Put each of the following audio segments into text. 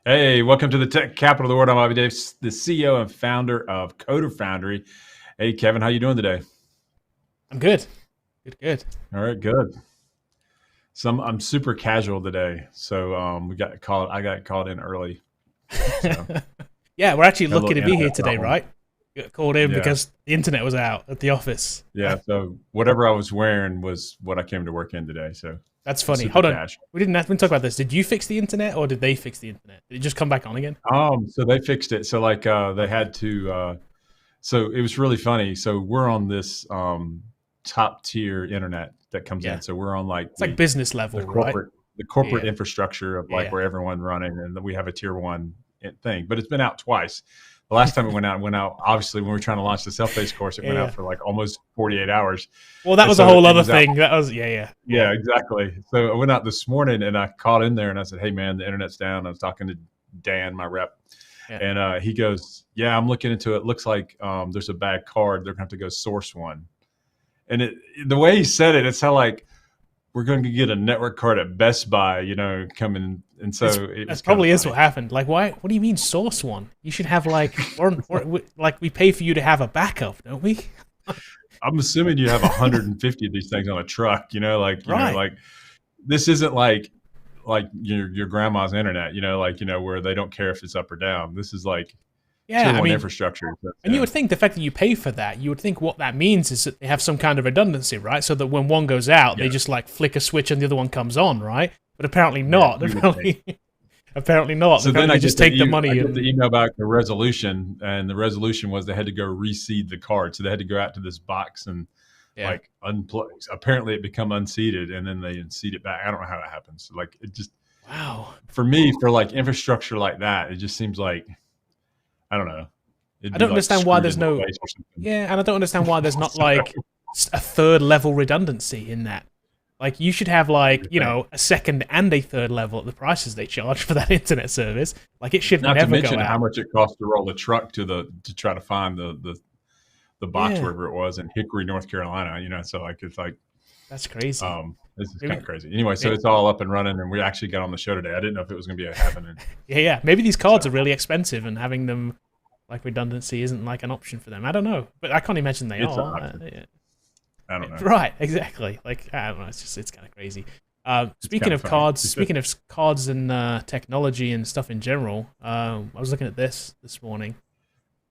Hey, welcome to the tech capital of the world. I'm Bobby Davis, the CEO and founder of Foundry. Hey, Kevin, how you doing today? I'm good. Good. All right, good. I'm super casual today, so we got called. I got called in early, so Yeah, we're actually had a lucky little to be here internet today, problem. right? Got called in Yeah, because the internet was out at the office. yeah. So whatever I was wearing was what I came to work in today. So That's funny. super Hold on. cash. We didn't talk about this. Did you fix the internet or did they fix the internet? Did it just come back on again? So they fixed it. So like they had to. So it was really funny. So we're on this top tier internet that comes Yeah. in. So we're on like It's like business level, right? the corporate Yeah. infrastructure of like Yeah. where everyone running, and then we have a tier one thing. But it's been out twice. The last time it went out obviously when we were trying to launch the self-paced course. It Yeah. went out Yeah. for like almost 48 hours. Well, that And was a so whole it other was out. thing. That was yeah. Yeah, exactly. So I went out this morning and I called in there and I said, "Hey man, the internet's down." I was talking to Dan, my rep, Yeah. and he goes, "Yeah, I'm looking into it. Looks like there's a bad card. They're gonna have to go source one." And the way he said it, it's how like we're going to get a network card at Best Buy, coming. And so it was That kind of probably is funny. what happened. Like, why? What do you mean source one? You should have like, like we pay for you to have a backup, don't we? I'm assuming you have 150 of these things on a truck, Right. like this isn't like your grandma's internet, where they don't care if it's up or down. This is like Yeah. tier I one mean, infrastructure. and you would think the fact that you pay for that, you would think what that means is that they have some kind of redundancy, right? So that when one goes out, Yeah, they just like flick a switch and the other one comes on, right? But apparently yeah, not. you would think. Apparently not. So then Apparently they just take the money I get the and email back, the resolution, and the resolution was they had to go reseed the card. So they had to go out to this box and yeah. like unplug. Apparently, it become unseated, and then they unseat it back. I don't know how that happens. Like it just Wow. for me, for like infrastructure like that, it just seems like I don't know. It'd I be don't like understand why screwed there's into no place or something. yeah, and I don't understand why there's not So like a third level redundancy in that. Like you should have like, you think. a second and a third level at the prices they charge for that internet service. Like it should Not to never go mention how out. much it costs to roll a truck to try to find the box Yeah. wherever it was in Hickory, North Carolina. So like it's like That's crazy. this is kind of Maybe, crazy. Anyway, so it's all up and running, and we actually got on the show today. I didn't know if it was going to be happening. yeah. Maybe these cards So are really expensive, and having them like redundancy isn't like an option for them. I don't know, but I can't imagine they it's an are. option. Yeah. I don't know. Right, exactly. Like I don't know. It's kind of crazy. It's kind of funny. Speaking of cards and technology and stuff in general, I was looking at this morning.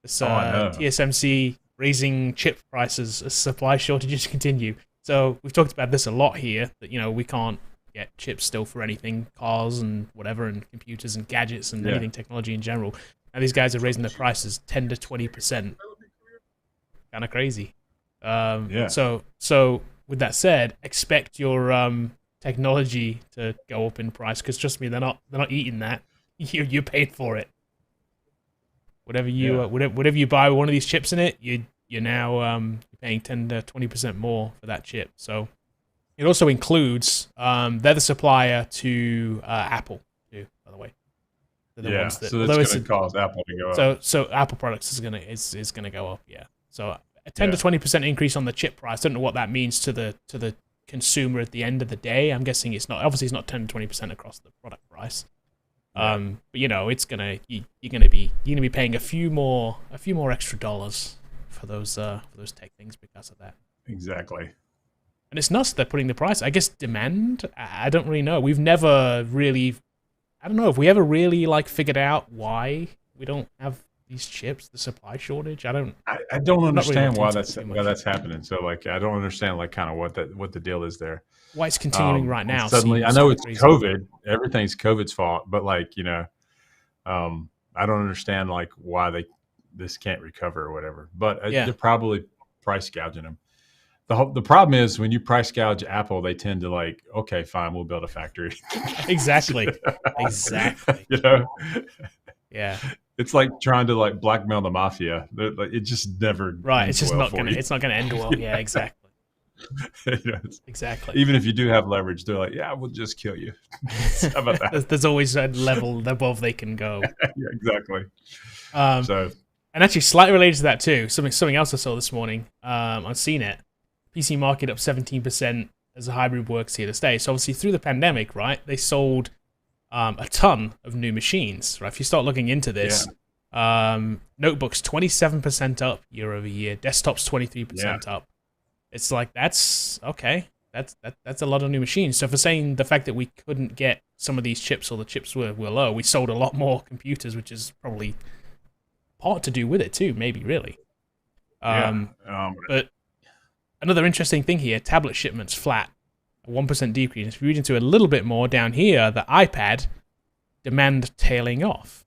This Oh, I know. TSMC raising chip prices as supply shortages continue. So we've talked about this a lot here. That we can't get chips still for anything, cars and whatever, and computers and gadgets and Yeah. anything technology in general. Now these guys are raising their prices 10 to 20%. Kind of crazy. Yeah. So with that said, expect your technology to go up in price because trust me, they're not eating that. You're paying for it. Whatever you Yeah. whatever you buy with one of these chips in it, you're now paying 10 to 20% more for that chip. So it also includes they're the supplier to Apple too, by the way. They're the Yeah. ones that So although that's it's going to cause Apple to go up. so Apple products is gonna go up, yeah. So a 10 Yeah. to 20% increase on the chip price. I don't know what that means to the consumer at the end of the day. I'm guessing it's not 10 to 20% across the product price. Yeah. But it's gonna you're gonna be paying a few more extra dollars for those tech things because of that. Exactly. And it's nuts they're putting the price. I guess demand. I don't really know. We've never really. I don't know if we ever really like figured out why we don't have these chips, the supply shortage. I don't I've not really understand looked why into it that's too why much. that's happening. So like I don't understand like kind of what the deal is there. Why it's continuing right And now suddenly, I seems know kind of it's crazy. COVID. Everything's COVID's fault, but like I don't understand like why this can't recover or whatever. But Yeah, they're probably price gouging them. The problem is when you price gouge Apple, they tend to like, okay, fine, we'll build a factory. exactly, exactly. you know, Yeah, it's like trying to like blackmail the mafia. It just never right. It's ends just well not for gonna. you. It's not gonna end well. Yeah, exactly, exactly. Even if you do have leverage, they're like, yeah, we'll just kill you. How about that? There's always a level above they can go. Yeah, exactly. Um, So and actually, slightly related to that too. Something else I saw this morning on CNET. PC market up 17% as a hybrid works here to stay. So obviously through the pandemic, right? They sold a ton of new machines. Right, if you start looking into this, notebooks 27% up year over year, desktops 23% up. It's like that's okay. That's a lot of new machines. So for saying the fact that we couldn't get some of these chips or the chips were low, we sold a lot more computers, which is probably part to do with it too, maybe really. But another interesting thing here, tablet shipments flat, a 1% decrease. If you read into it a little bit more down here, the iPad demand tailing off.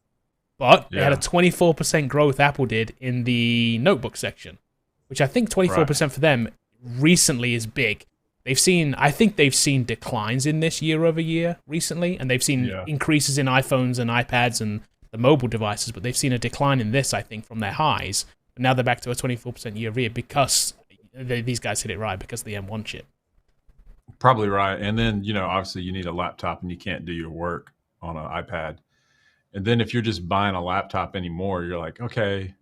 But they had a 24% growth Apple did in the notebook section, which I think 24% for them recently is big. I think they've seen declines in this year over year recently, and they've seen increases in iPhones and iPads and the mobile devices, but they've seen a decline in this, I think, from their highs. And now they're back to a 24% year over year because these guys hit it right because of the M1 chip. Probably right. And then, obviously you need a laptop and you can't do your work on an iPad. And then if you're just buying a laptop anymore, you're like, okay,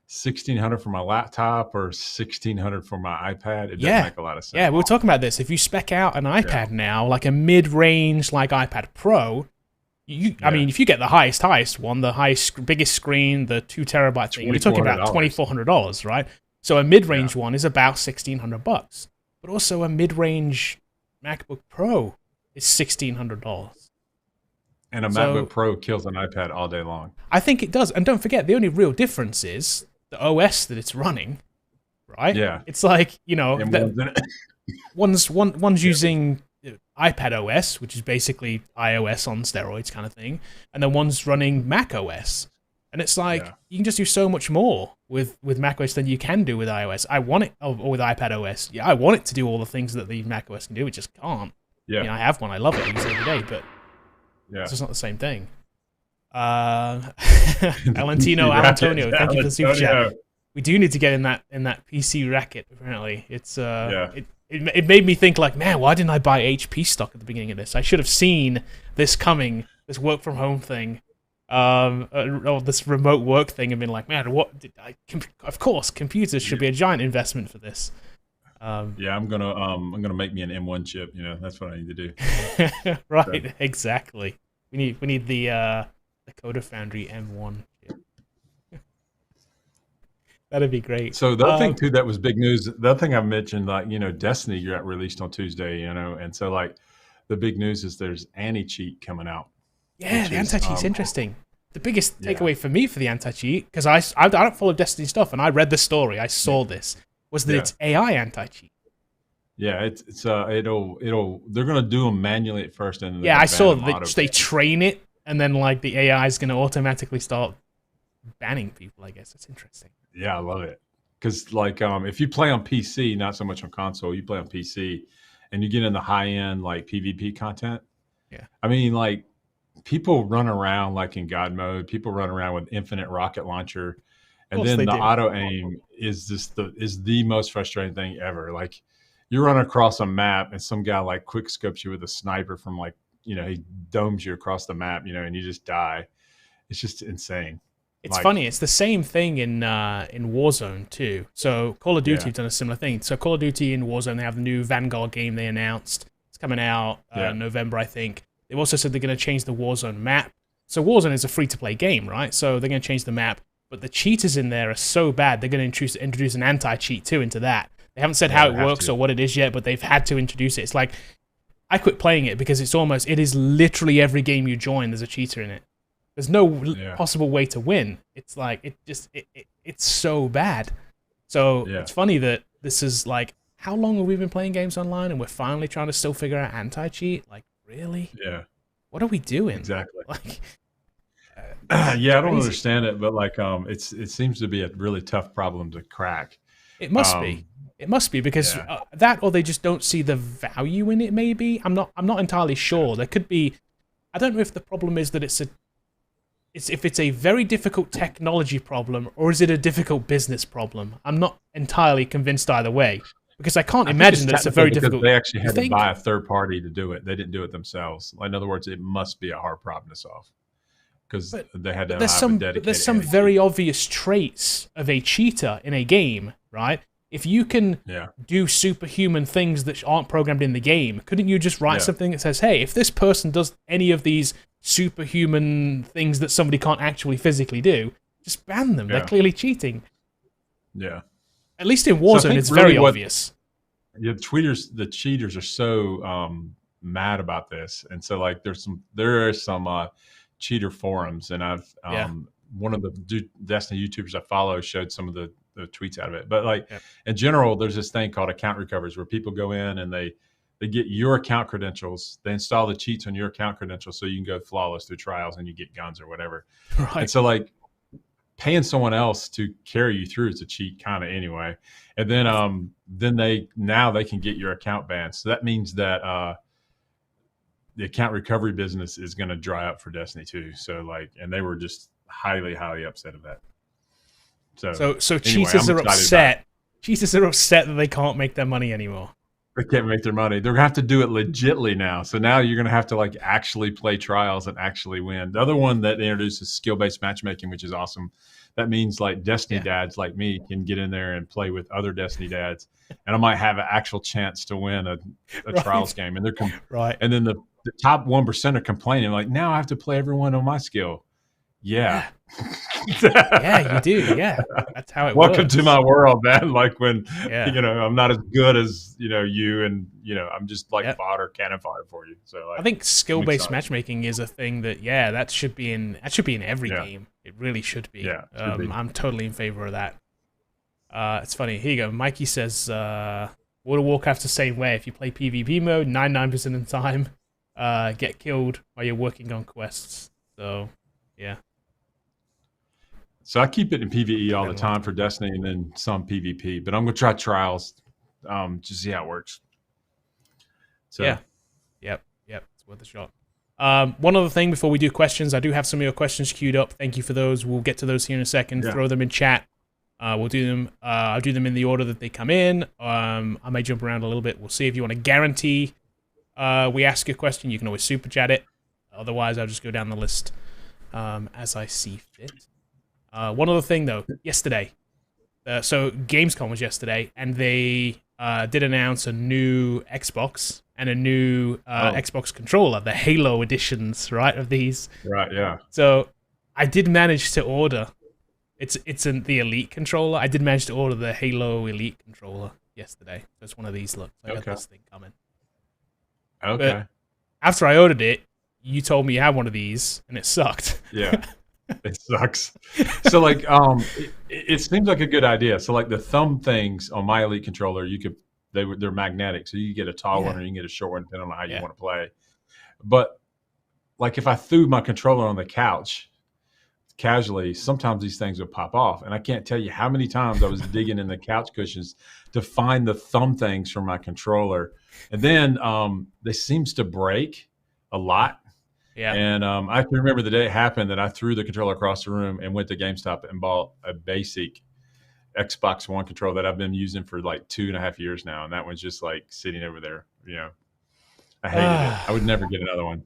$1,600 for my laptop or $1,600 for my iPad. It doesn't make a lot of sense. Yeah, we were talking about this. If you spec out an iPad now, like a mid-range like iPad Pro, I mean, if you get the highest one, the biggest screen, the 2 terabyte thing, you're talking about $2,400, right? So a mid-range one is about $1,600, but also a mid-range MacBook Pro is $1,600. And a MacBook Pro kills an iPad all day long. I think it does. And don't forget, the only real difference is the OS that it's running, right? Yeah. It's like, one's using iPad OS, which is basically iOS on steroids kind of thing, and then one's running Mac OS. And it's like, you can just do so much more with Mac OS than you can do with iOS. I want it, or with iPad OS. Yeah, I want it to do all the things that the Mac OS can do. It just can't. Yeah. I have one. I love it. I use it every day, but it's just not the same thing. Valentino Antonio, thank you for the super chat. We do need to get in that PC racket. Apparently, it's it made me think like, man, why didn't I buy HP stock at the beginning of this? I should have seen this coming, this work from home thing, or this remote work thing, and been like, man, of course, computers should be a giant investment for this. I'm gonna make me an M1 chip. That's what I need to do. Right, so. Exactly. We need the Foundry M1 chip. That'd be great. So the other thing too that was big news. The other thing I mentioned, like Destiny got released on Tuesday. And so like the big news is there's anti-cheat coming out. Yeah, the anti-cheat's interesting. The biggest takeaway for me for the anti-cheat, because I don't follow Destiny stuff, and I read the story, I saw this, was that it's AI anti-cheat. Yeah, they're gonna do them manually at first, and I saw they train it, and then like the AI is gonna automatically start banning people. I guess it's interesting. Yeah, I love it because like if you play on PC, not so much on console, you play on PC, and you get in the high end like PvP content. Yeah, I mean like people run around like in God mode. People run around with infinite rocket launcher, and then the auto aim is the most frustrating thing ever. Like you run across a map and some guy like quick scopes you with a sniper from like he domes you across the map, and you just die. It's just insane. It's funny. It's the same thing in Warzone too. So Call of Duty have done a similar thing. So Call of Duty in Warzone, they have the new Vanguard game they announced. It's coming out November, I think. They've also said they're going to change the Warzone map. So Warzone is a free-to-play game, right? So they're going to change the map. But the cheaters in there are so bad, they're going to introduce an anti-cheat too into that. They haven't said how it works or what it is yet, but they've had to introduce it. It's like, I quit playing it because it is literally every game you join, there's a cheater in it. There's no possible way to win. It's like, it's so bad. So it's funny that this is like, how long have we been playing games online and we're finally trying to still figure out anti-cheat? Like, really? Yeah. What are we doing? Exactly. Like, I don't understand it, but like, it seems to be a really tough problem to crack. It must be. It must be because that, or they just don't see the value in it. Maybe I'm not entirely sure. There could be. I don't know if the problem is that if it's a very difficult technology problem or is it a difficult business problem. I'm not entirely convinced either way because I can't imagine that it's a very difficult. They actually had to buy a third party to do it. They didn't do it themselves. In other words, it must be a hard problem to solve because they had to have a dedicated. There's some very obvious traits of a cheater in a game, right? if you can Yeah. do superhuman things that aren't programmed in the game, couldn't you just write something that says, hey, if this person does any of these superhuman things that somebody can't actually physically do, just ban them. They're clearly cheating. Yeah. At least in Warzone, it's very obvious. Yeah, the cheaters are so mad about this, and so like there are some cheater forums, and I've one of the Destiny YouTubers I follow showed some of the tweets out of it. But like in general, there's this thing called account recovers where people go in and they get your account credentials, they install the cheats on your account credentials so you can go flawless through trials and you get guns or whatever. Right. And so like paying someone else to carry you through is a cheat kind of anyway. And then they can get your account banned. So that means that the account recovery business is going to dry up for Destiny 2. So like, and they were just highly, highly upset of that. So cheaters are upset. Cheaters are upset that they can't make their money anymore. They can't make their money. They're going to have to do it legitly now. So now you're going to have to like actually play trials and actually win. The other one that introduces skill-based matchmaking, which is awesome. That means like Destiny dads like me can get in there and play with other Destiny dads, and I might have an actual chance to win a trials game. And they're and then the top 1% are complaining like, now I have to play everyone on my skill. Yeah. Yeah, you do. Yeah, that's how it works. Welcome to my world, man. Like when I'm not as good as you, and I'm just like fodder, cannon fodder for you. So like, I think skill-based matchmaking is a thing that should be in every game. It really should be. Yeah, I'm totally in favor of that. It's funny. Here you go. Mikey says, World of Warcraft's the same way. If you play PvP mode, 99% of the time, get killed while you're working on quests. So yeah. So I keep it in PvE all the time for Destiny, and then some PvP. But I'm gonna try trials, to see how it works. So yep, it's worth a shot. One other thing before we do questions, I do have some of your questions queued up. Thank you for those. We'll get to those here in a second. Throw them in chat. We'll do them. I'll do them in the order that they come in. I may jump around a little bit. We'll see if you want to guarantee we ask a question. You can always super chat it. Otherwise, I'll just go down the list as I see fit. One other thing, though, yesterday. So Gamescom was yesterday, and they did announce a new Xbox and a new Xbox controller, the Halo editions, right, of these. Right, yeah. So I did manage to order. It's the Elite controller. I did manage to order the Halo Elite controller yesterday. So it's one of these. Look, I got this thing coming. Okay. But after I ordered it, you told me you had one of these, and it sucked. Yeah. It sucks. So like, it seems like a good idea. So like the thumb things on my Elite controller, they're magnetic. So you can get a tall one or you can get a short one depending on how you want to play. But like if I threw my controller on the couch casually, sometimes these things would pop off. And I can't tell you how many times I was digging in the couch cushions to find the thumb things for my controller. And then they seems to break a lot. Yeah. And I can remember the day it happened that I threw the controller across the room and went to GameStop and bought a basic Xbox One controller that I've been using for like 2.5 years now. And that one's just like sitting over there. I hated it. I would never get another one.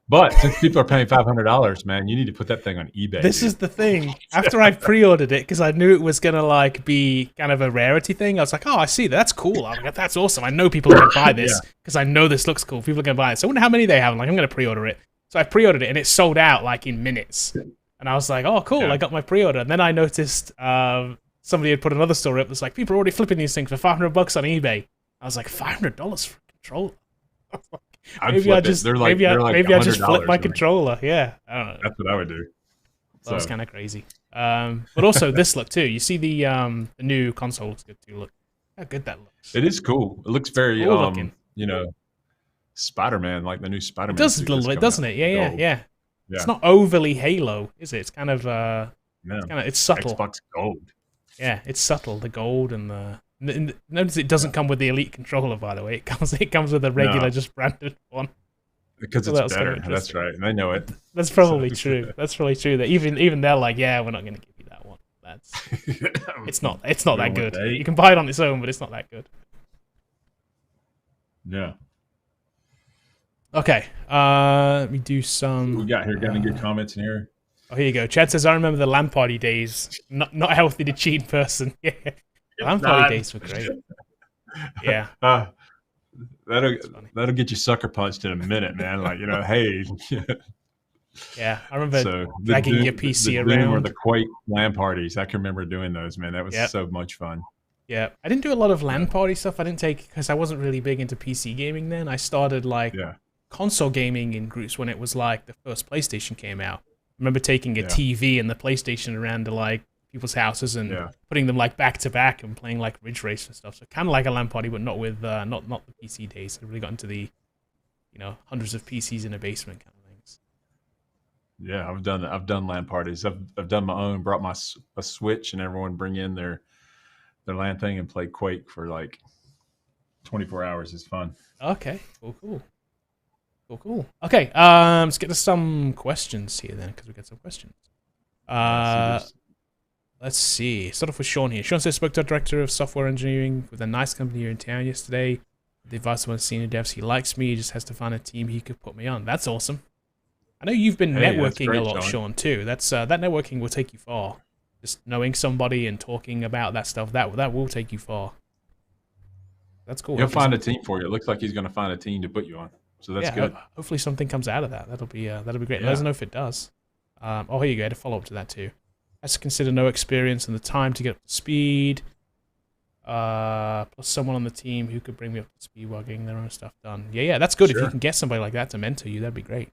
But since people are paying $500, man, you need to put that thing on eBay. This is the thing. After I pre-ordered it, because I knew it was going to like be kind of a rarity thing, I was like, oh, I see that. That's cool. I'm like, that's awesome. I know people are going to buy this because I know this looks cool. People are going to buy it. So I wonder how many they have. I'm like, I'm going to pre-order it. So I pre-ordered it, and it sold out like in minutes. And I was like, oh, cool. I got my pre-order. And then I noticed somebody had put another story up that's like, people are already flipping these things for $500 on eBay. I was like, $500 for a controller? Maybe I just flip my controller. Yeah, I don't know. That's what I would do. That was kind of crazy. But also this look too. You see the new console looks good too. Look how good that looks. It is cool. It looks very Spider-Man, like the new Spider-Man. It does a little bit, doesn't it? Yeah. It's not overly Halo, is it? It's kind of it's subtle. Xbox Gold. Yeah, it's subtle. The gold and the. Notice it doesn't come with the Elite controller, by the way. It comes with a regular, just branded one. Because it's better. That's right. And they know it. That's probably true. That's probably true. That even they're like, yeah, we're not going to give you that one. It's not that good. You can buy it on its own, but it's not that good. Yeah. Okay. Let me do some. We got here. Got any good comments in here? Oh, here you go. Chad says, I remember the LAN party days. Not healthy to cheat in person. Yeah. LAN party days were great. Yeah, Uh, that'll it's funny. that'll get you sucker punched in a minute, man. Like, hey. Yeah, I remember So dragging your the PC Doom or the around. Quake LAN parties, I can remember doing those, man. That was Yep. so much fun. Yeah, I didn't do a lot of Yeah. LAN party stuff. I didn't take because I wasn't really big into PC gaming then. I started like Yeah. console gaming in groups when it was like the first PlayStation came out. I remember taking a Yeah. TV and the PlayStation around to like people's houses and Yeah. putting them like back to back and playing like Ridge Race and stuff. So kind of like a LAN party, but not with not the PC days. I really got into the hundreds of PCs in a basement kind of things. Yeah, I've done LAN parties. I've done my own. Brought a Switch and everyone bring in their LAN thing and play Quake for like 24 hours. It's fun. Okay, cool. Okay, let's get to some questions here then, because we got some questions. Let's see. Start off with Sean here. Sean says, spoke to a director of software engineering with a nice company here in town yesterday. The advice of one of the senior devs, he likes me, he just has to find a team he could put me on. That's awesome. I know you've been networking great, a lot, Sean, too. That's that networking will take you far. Just knowing somebody and talking about that stuff, that will take you far. That's cool. He'll find a team for you. It looks like he's going to find a team to put you on. So that's good. Hopefully something comes out of that. That'll be great. Yeah. Let us know if it does. Here you go. I had a follow up to that too. Has to consider no experience and the time to get up to speed. Plus someone on the team who could bring me up to speed while getting their own stuff done. Yeah, that's good. If you can get somebody like that to mentor you, that'd be great.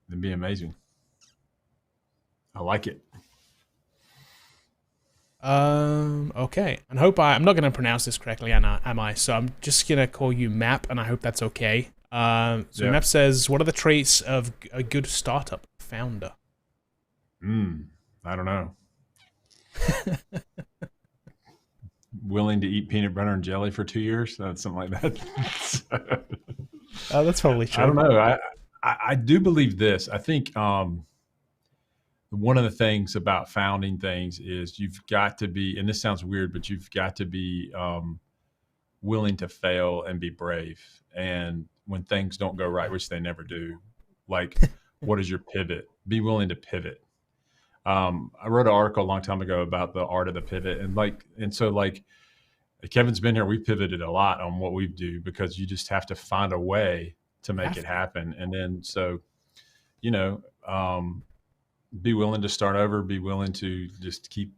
It'd be amazing. I like it. Okay. And I'm not going to pronounce this correctly, am I? So I'm just going to call you Map, and I hope that's okay. Map says, what are the traits of a good startup founder? I don't know. Willing to eat peanut butter and jelly for 2 years? Something like that. That's probably true. I don't know. I do believe this. I think one of the things about founding things is you've got to be, and this sounds weird, but you've got to be willing to fail and be brave. And when things don't go right, which they never do, like, what is your pivot? Be willing to pivot. I wrote an article a long time ago about the art of the pivot, and so Kevin's been here. We pivoted a lot on what we do because you just have to find a way to make it happen. And then be willing to start over, be willing to just keep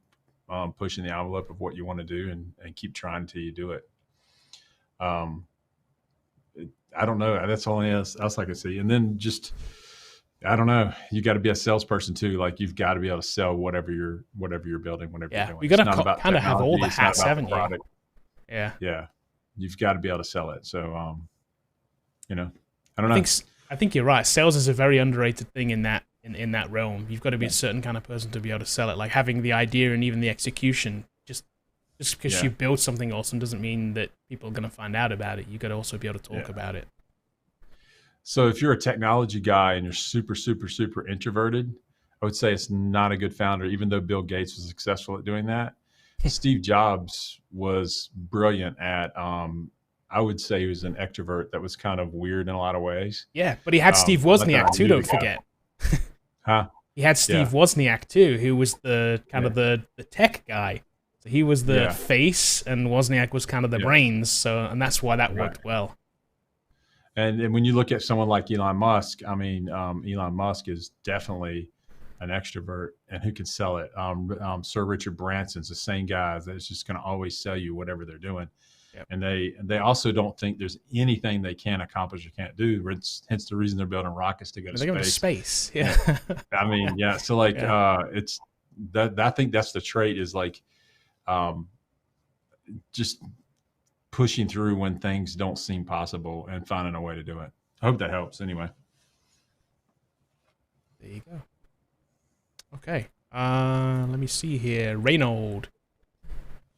pushing the envelope of what you want to do and keep trying until you do it. I don't know. That's all else I can see. And then just, I don't know. You got to be a salesperson too. Like you've got to be able to sell whatever you're building, whatever you're doing. You got to kind of have all the hats, haven't you? Yeah. You've got to be able to sell it. So, I don't know. I think you're right. Sales is a very underrated thing in that realm. You've got to be a certain kind of person to be able to sell it. Like having the idea and even the execution. Just because you build something awesome doesn't mean that people are going to find out about it. You got to also be able to talk about it. So if you're a technology guy and you're super, super, super introverted, I would say it's not a good founder, even though Bill Gates was successful at doing that. Steve Jobs was brilliant at, I would say he was an extrovert that was kind of weird in a lot of ways. Yeah, but he had Steve Wozniak too, don't forget. Huh? He had Steve Wozniak too, who was the kind of the tech guy. So he was the face and Wozniak was kind of the brains. And that's why that worked well. And when you look at someone like Elon Musk, I mean, Elon Musk is definitely an extrovert and who can sell it. Sir Richard Branson's the same guy that's just going to always sell you whatever they're doing. Yep. And they also don't think there's anything they can accomplish or can't do. Hence the reason they're building rockets to go to space. They're going to space. Yeah. I mean, yeah. So it's that. I think that's the trait is just pushing through when things don't seem possible and finding a way to do it. I hope that helps. Anyway. There you go. Okay. Let me see here. Reynold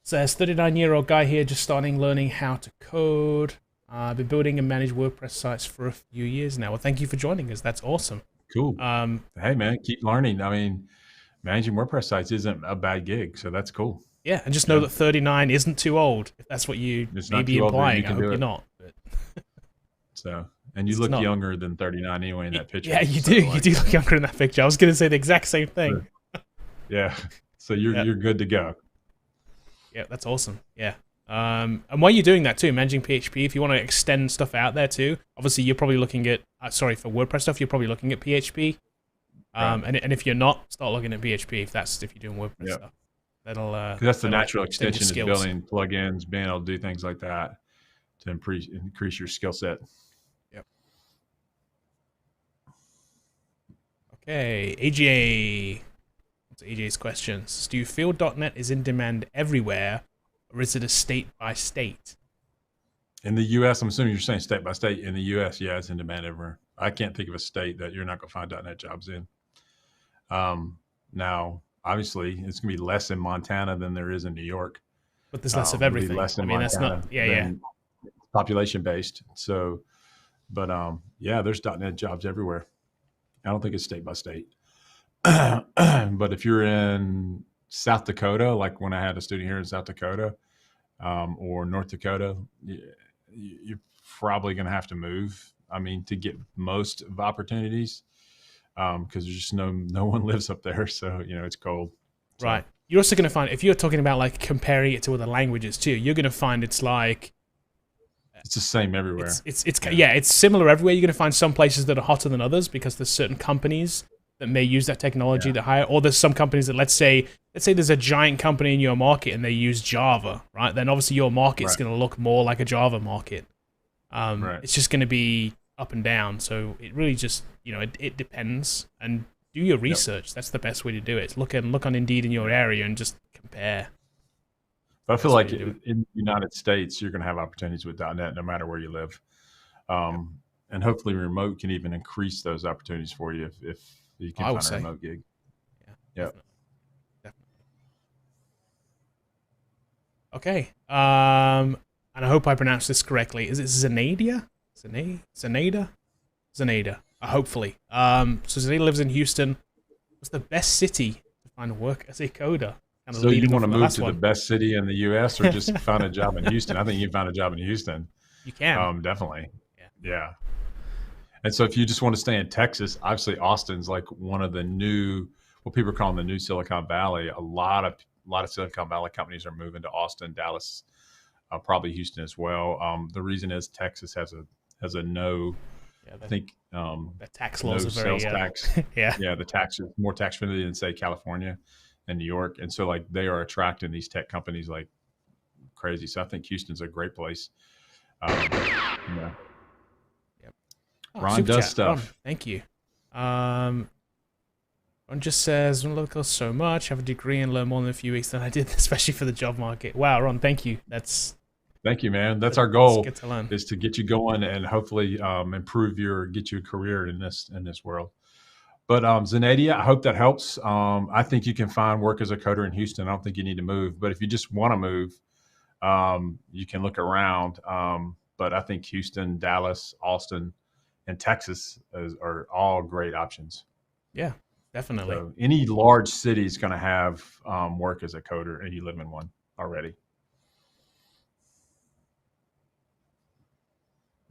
says 39-year-old guy here just starting learning how to code. I've been building and manage WordPress sites for a few years now. Well, thank you for joining us. That's awesome. Cool. Hey man, keep learning. I mean, managing WordPress sites isn't a bad gig, so that's cool. Yeah, and just know that 39 isn't too old. If that's what you may be implying, I hope you're not. But so, and you look younger than 39 anyway in that picture. Yeah, you do. You do look younger in that picture. I was going to say the exact same thing. Yeah. So you're good to go. Yeah, that's awesome. Yeah. And while you're doing that too, managing PHP, if you want to extend stuff out there too, obviously you're probably looking at, for WordPress stuff, you're probably looking at PHP. Right. And if you're not, start looking at PHP if you're doing WordPress Yeah. stuff. That'll 'Cause that's the that'll natural extend your extension is skills. building plugins, being able to do things like that to increase your skill set. Yep. Okay, AJ. What's AJ's questions? Do you feel .NET is in demand everywhere, or is it a state by state? In the U.S., I'm assuming you're saying state by state. In the U.S., yeah, it's in demand everywhere. I can't think of a state that you're not going to find .NET jobs in. Now, obviously, it's going to be less in Montana than there is in New York. But there's less of It'll be everything. less in I mean, that's Montana not. Yeah. than population based. So, but yeah, there's .NET jobs everywhere. I don't think it's state by state. But if you're in South Dakota, like when I had a student here in South Dakota, or North Dakota, you're probably going to have to move. I mean, to get most of opportunities, because there's just no one lives up there, so it's cold. So. Right. You're also going to find, if you're talking about like comparing it to other languages too, you're going to find it's like it's the same everywhere. It's similar everywhere. You're going to find some places that are hotter than others because there's certain companies that may use that technology that hire, or there's some companies that let's say there's a giant company in your market and they use Java, right? Then obviously your market's going to look more like a Java market. It's just going to be up and down. So it really just, it depends. And do your research. That's the best way to do it. Look on Indeed in your area and just compare. But I feel like in the United States, you're going to have opportunities with .NET no matter where you live. And hopefully remote can even increase those opportunities for you if you can find a remote gig. Yeah. Definitely. Okay. And I hope I pronounced this correctly. Is it Zenaida? Zenaida. Hopefully. So Zenaida lives in Houston. What's the best city to find work as a coder? So you want to move to the best city in the U.S. or just find a job in Houston? I think you find a job in Houston. You can. Definitely. Yeah. And so if you just want to stay in Texas, obviously Austin's like one of the new, what people are calling the new Silicon Valley. A lot of Silicon Valley companies are moving to Austin, Dallas, probably Houston as well. The reason is Texas has a no. Yeah, I think the tax laws are very sales tax. Yeah, the tax is more tax friendly than say California and New York, and so like they are attracting these tech companies like crazy. So I think Houston's a great place. Ron does stuff. Ron, thank you. Ron just says, "Look so much. Have a degree and learn more in a few weeks than I did, especially for the job market." Wow, Ron, thank you. Thank you, man. That's our goal. Good to learn. Is to get you going and hopefully get you a career in this world. But Zenadia, I hope that helps. I think you can find work as a coder in Houston. I don't think you need to move, but if you just want to move, you can look around. But I think Houston, Dallas, Austin, and Texas are all great options. Yeah, definitely. So any large city is going to have work as a coder, and you live in one already.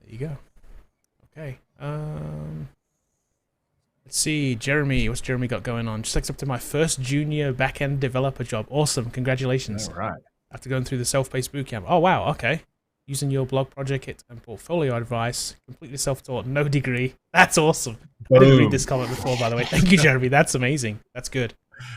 There you go. Okay. Let's see, Jeremy. What's Jeremy got going on? Just accepted my first junior backend developer job. Awesome. Congratulations. All right. After going through the self-paced bootcamp. Oh, wow. Okay. Using your blog project and portfolio advice. Completely self-taught. No degree. That's awesome. Boom. I didn't read this comment before, by the way. Thank you, Jeremy. That's amazing. That's good.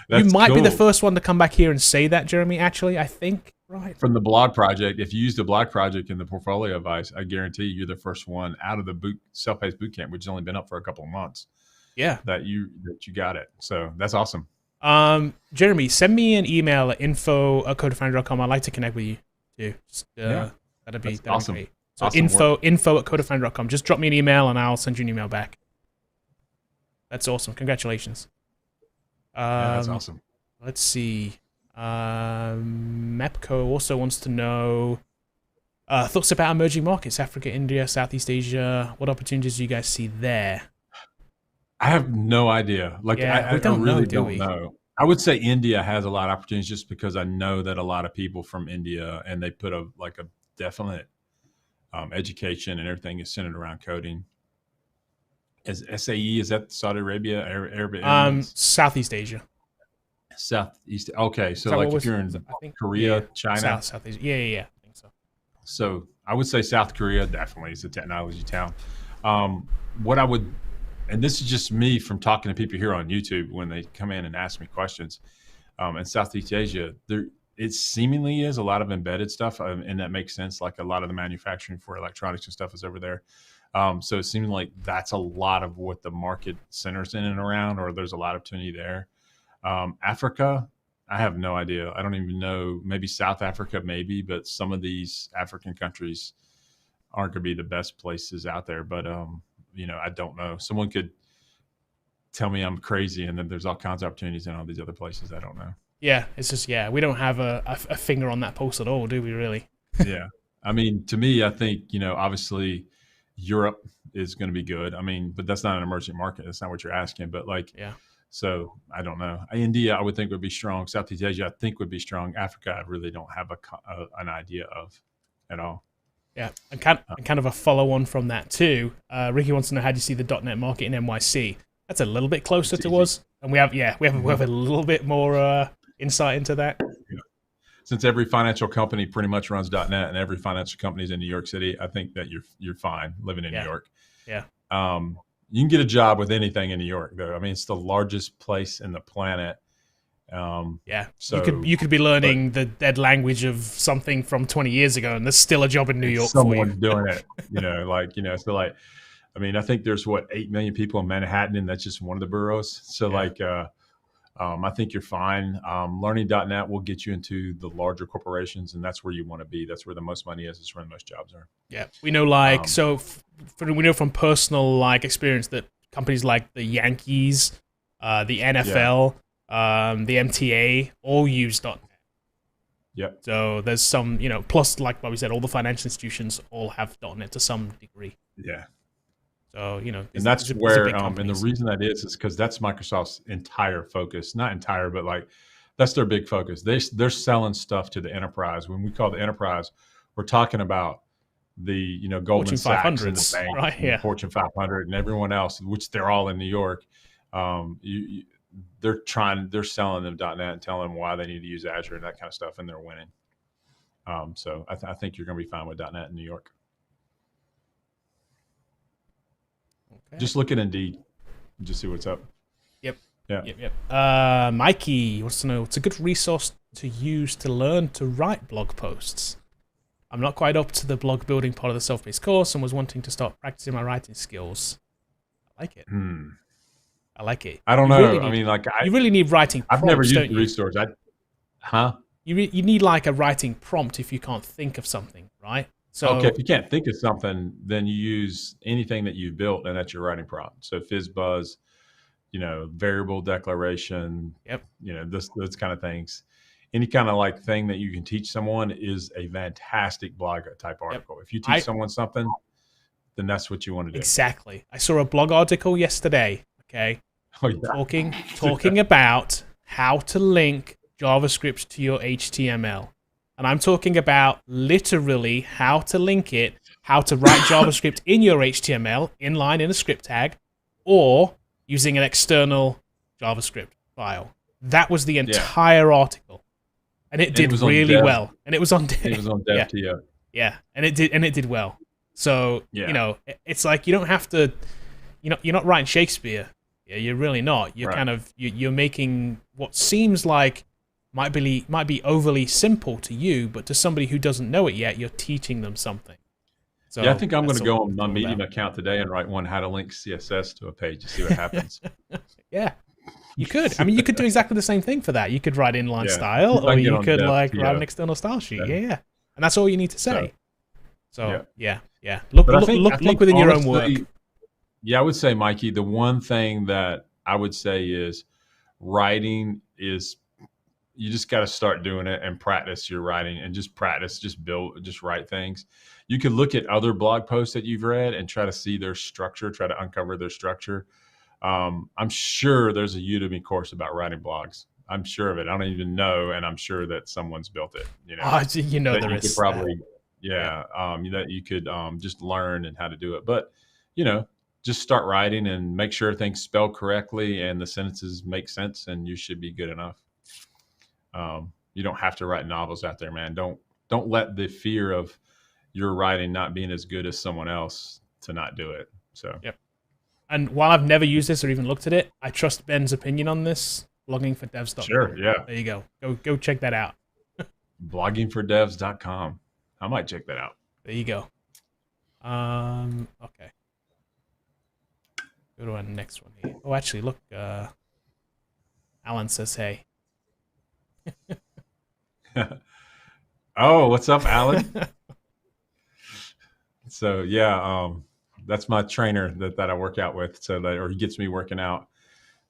You might be the first one to come back here and say that, Jeremy, actually, I think. Right. From the blog project, if you use the blog project in the portfolio advice, I guarantee you're the first one out of the self-paced bootcamp, which has only been up for a couple of months. Yeah. That you got it. So that's awesome. Jeremy, send me an email at info@codefoundry.com. I'd like to connect with you too. That'd be awesome. Great. So awesome info@codefoundry.com. Just drop me an email and I'll send you an email back. That's awesome. Congratulations. That's awesome. Let's see. Mepco also wants to know thoughts about emerging markets, Africa, India, Southeast Asia. What opportunities do you guys see there? I have no idea. Like, I really don't know. I would say India has a lot of opportunities just because I know that a lot of people from India, and they put a definite education and everything is centered around coding. Is SAE, is that Saudi Arabia, Arab Emirates? Southeast Asia. Southeast. Okay, Is so that what like if was? you're Was in it, I think. Yeah. Korea, China, Southeast. Yeah. I think so. so I would say South Korea definitely is a technology town. What I would, and this is just me from talking to people here on YouTube when they come in and ask me questions. In Southeast Asia, there it seemingly is a lot of embedded stuff, and that makes sense. Like a lot of the manufacturing for electronics and stuff is over there. So it seems like that's a lot of what the market centers in and around, or there's a lot of opportunity there. Africa, I have no idea. I don't even know. Maybe South Africa, maybe, but some of these African countries aren't going to be the best places out there. But I don't know. Someone could tell me I'm crazy, and then there's all kinds of opportunities in all these other places. I don't know. Yeah, it's just we don't have a finger on that pulse at all, do we? Really? Yeah, I mean, to me, I think obviously Europe is going to be good. I mean, but that's not an emerging market. That's not what you're asking. But like, yeah. So I don't know. India, I would think would be strong. Southeast Asia, I think would be strong. Africa, I really don't have an idea of at all. Yeah, and kind of a follow-on from that too. Ricky wants to know, how do you see the .NET market in NYC? That's a little bit closer to us, and we have a little bit more insight into that. Yeah. Since every financial company pretty much runs .NET, and every financial company is in New York City, I think that you're fine living in New York. Yeah. You can get a job with anything in New York, though. I mean, it's the largest place in the planet. So you could be learning the dead language of something from 20 years ago, and there's still a job in New York. Someone's doing it. So like, I mean, I think there's 8 million people in Manhattan, and that's just one of the boroughs. So I think you're fine. Learning .NET will get you into the larger corporations, and that's where you want to be. That's where the most money is. It's where the most jobs are. Yeah, we know we know from personal experience that companies like the Yankees, the NFL, the MTA all use .NET. Yep. So there's some, plus like what we said, all the financial institutions all have .NET to some degree. Yeah. So, and that's where, and the reason that is because that's Microsoft's entire focus. Not entire, but like that's their big focus. They're selling stuff to the enterprise. When we call the enterprise, we're talking about the Goldman Sachs and the bank, right? Yeah. Fortune 500 and everyone else, which they're all in New York. They're selling them .NET and telling them why they need to use Azure and that kind of stuff, and they're winning. So I think you're going to be fine with .NET in New York. Okay. Just look at Indeed, just see what's up. Yep. Yeah. Yep. Mikey wants to know, what's a good resource to use to learn to write blog posts? I'm not quite up to the blog building part of the self-paced course and was wanting to start practicing my writing skills. I like it. I like it. I don't know. Really you really need writing prompts. I've never used the resource. You need like a writing prompt if you can't think of something, right? So okay, if you can't think of something, then you use anything that you've built, and that's your writing prompt. So Fizz Buzz, variable declaration, those kind of things. Any kind of thing that you can teach someone is a fantastic blog type article. If you teach someone something, then that's what you want to do. Exactly. I saw a blog article yesterday. Okay. Oh, yeah. Talking about how to link JavaScript to your HTML. And I'm talking about literally how to link it, how to write JavaScript in your HTML, inline in a script tag, or using an external JavaScript file. That was the entire article. And it did really well. And it was on Dev. It was on Dev TO. Yeah. And it did well. So, it's like you don't have to, you're not writing Shakespeare. Yeah, you're really not. You're kind of, you're making what seems like might be overly simple to you, but to somebody who doesn't know it yet, you're teaching them something. So I think I'm going to go on my Medium account today and write one how to link CSS to a page to see what happens. Yeah, you could. I mean, you could do exactly the same thing for that. You could write inline style, or you could write an external style sheet. Yeah, and that's all you need to say. So yeah. Look within your own work. Yeah, I would say, Mikey, the one thing that I would say is writing is you just got to start doing it and practice your writing and just practice, just write things. You could look at other blog posts that you've read and try to see their structure, try to uncover their structure. I'm sure there's a Udemy course about writing blogs. I'm sure of it. I don't even know, and I'm sure that someone's built it. There is probably that you could just learn and how to do it. But just start writing and make sure things spell correctly and the sentences make sense, and you should be good enough. You don't have to write novels out there, man. Don't let the fear of your writing not being as good as someone else to not do it. So Yep. And while I've never used this or even looked at it, I trust Ben's opinion on this. Bloggingfordevs.com. sure, yeah. There you go. Go check that out. Bloggingfordevs.com. I might check that out. There you go. Okay. Go to our next one here. Oh, actually, look. Alan says, "Hey." Oh, what's up, Alan? So yeah, that's my trainer that I work out with. So that, or he gets me working out,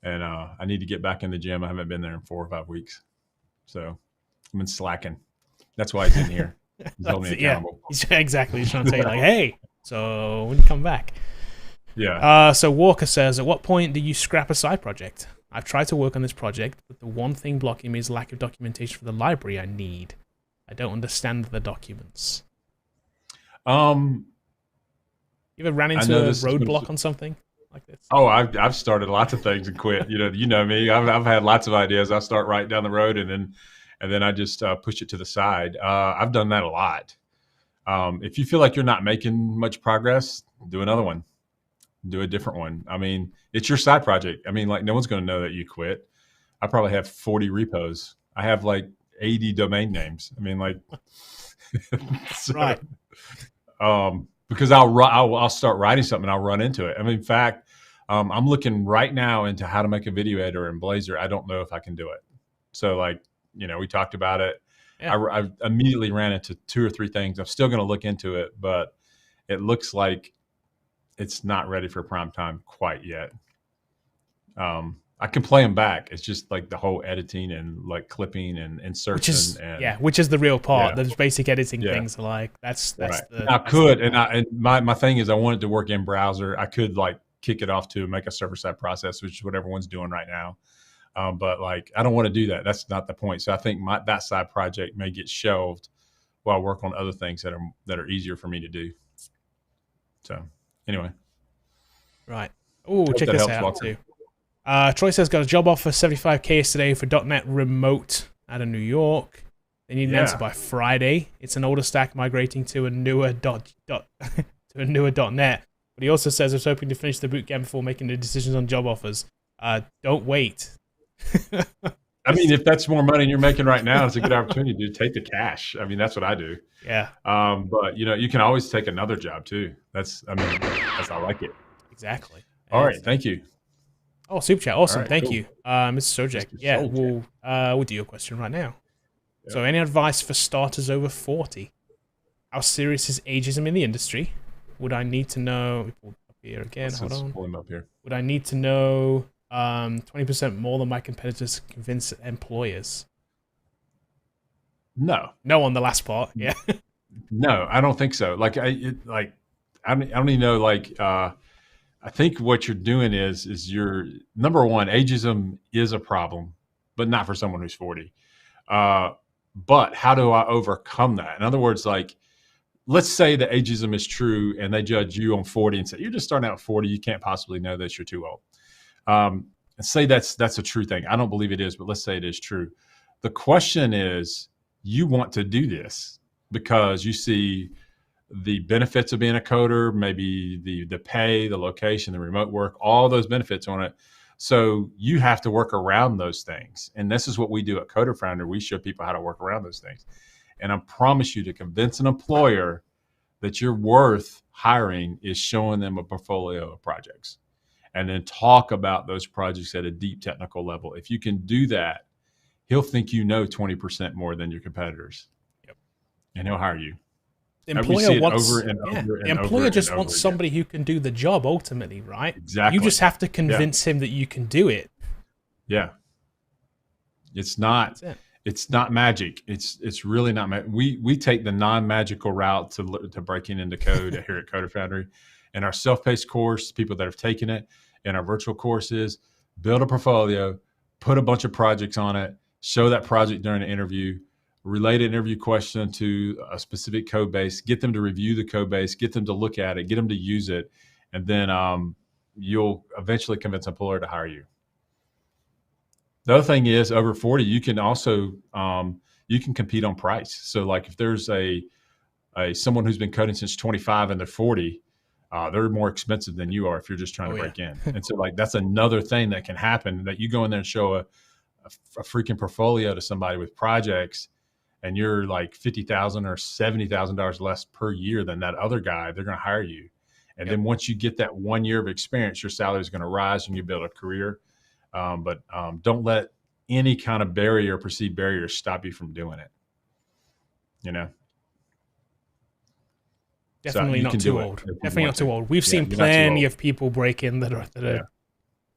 and I need to get back in the gym. I haven't been there in 4 or 5 weeks, so I've been slacking. That's why he's in here. He's holding me accountable. Yeah, exactly. He's trying to tell you, like, hey, so when you come back. Yeah. So Walker says, at what point do you scrap a side project? I've tried to work on this project, but the one thing blocking me is lack of documentation for the library I need. I don't understand the documents. You ever ran into a roadblock on something like this? Oh, I've started lots of things and quit. You know me. I've had lots of ideas. I start right down the road and then I just push it to the side. I've done that a lot. If you feel like you're not making much progress, do another one. Do a different one. I mean, it's your side project. I mean, like, no one's going to know that you quit. I probably have 40 repos. I have like 80 domain names. I mean, like, so, right. Because I'll start writing something and I'll run into it. I mean, in fact, I'm looking right now into how to make a video editor in Blazor. I don't know if I can do it. So, like, we talked about it. Yeah. I immediately ran into 2 or 3 things. I'm still going to look into it, but it looks like it's not ready for prime time quite yet. I can play them back. It's just like the whole editing and like clipping and insertion. Which is the real part. Yeah. Those basic editing things are like, that's right. And my thing is I want it to work in browser. I could like kick it off to make a server-side process, which is what everyone's doing right now. But like, I don't want to do that. That's not the point. So I think that side project may get shelved while I work on other things that are easier for me to do. So anyway. Right. Oh, check this out too. Troy says, got a job offer, 75K yesterday for .NET remote out of New York. They need an answer by Friday. It's an older stack migrating to a newer to a newer .NET. But he also says, I was hoping to finish the bootcamp before making the decisions on job offers. Don't wait. I mean, if that's more money you're making right now, it's a good opportunity to take the cash. I mean, that's what I do. Yeah. But you can always take another job too. I like it. Exactly. All right. Thank you. Oh, super chat. Awesome. Right, thank you, Mr. Sojek. Yeah, we'll do your question right now. Yeah. So, any advice for starters over 40? How serious is ageism in the industry? Would I need to know? We pulled up here again. Hold on. Pull him up here. Would I need to know 20% more than my competitors to convince employers? No. No on the last part. Yeah. No, I don't think so. Like I don't even know. Like I think what you're doing is you're number one. Ageism is a problem, but not for someone who's 40. But how do I overcome that? In other words, like, let's say that ageism is true and they judge you on 40 and say, you're just starting out at 40. You can't possibly know this. You're too old. And say that's a true thing. I don't believe it is, but let's say it is true. The question is, you want to do this because you see the benefits of being a coder, maybe the pay, the location, the remote work, all those benefits on it. So you have to work around those things. And this is what we do at Coder Foundry. We show people how to work around those things. And I promise you, to convince an employer that you're worth hiring is showing them a portfolio of projects and then talk about those projects at a deep technical level. If you can do that, he'll think you know 20% more than your competitors. Yep. And he'll hire you. The employer wants, the employer just wants somebody who can do the job ultimately, right? Exactly. You just have to convince him that you can do it. Yeah. It's not magic. It's really not magic. We take the non-magical route to breaking into code here at Coder Foundry. In our self-paced course, people that have taken it, in our virtual courses, build a portfolio, put a bunch of projects on it, show that project during an interview, relate an interview question to a specific code base, get them to review the code base, get them to look at it, get them to use it, and then you'll eventually convince an employer to hire you. The other thing is over 40, you can also you can compete on price. So like if there's a someone who's been coding since 25 and they're 40, they're more expensive than you are if you're just trying to break in. And so like that's another thing that can happen, that you go in there and show a freaking portfolio to somebody with projects, and you're like $50,000 or $70,000 less per year than that other guy. They're going to hire you. And then once you get that 1 year of experience, your salary is going to rise and you build a career. But don't let any kind of barrier, perceived barrier, stop you from doing it. You know? Definitely not too old. Definitely not too old. We've seen plenty of people break in that are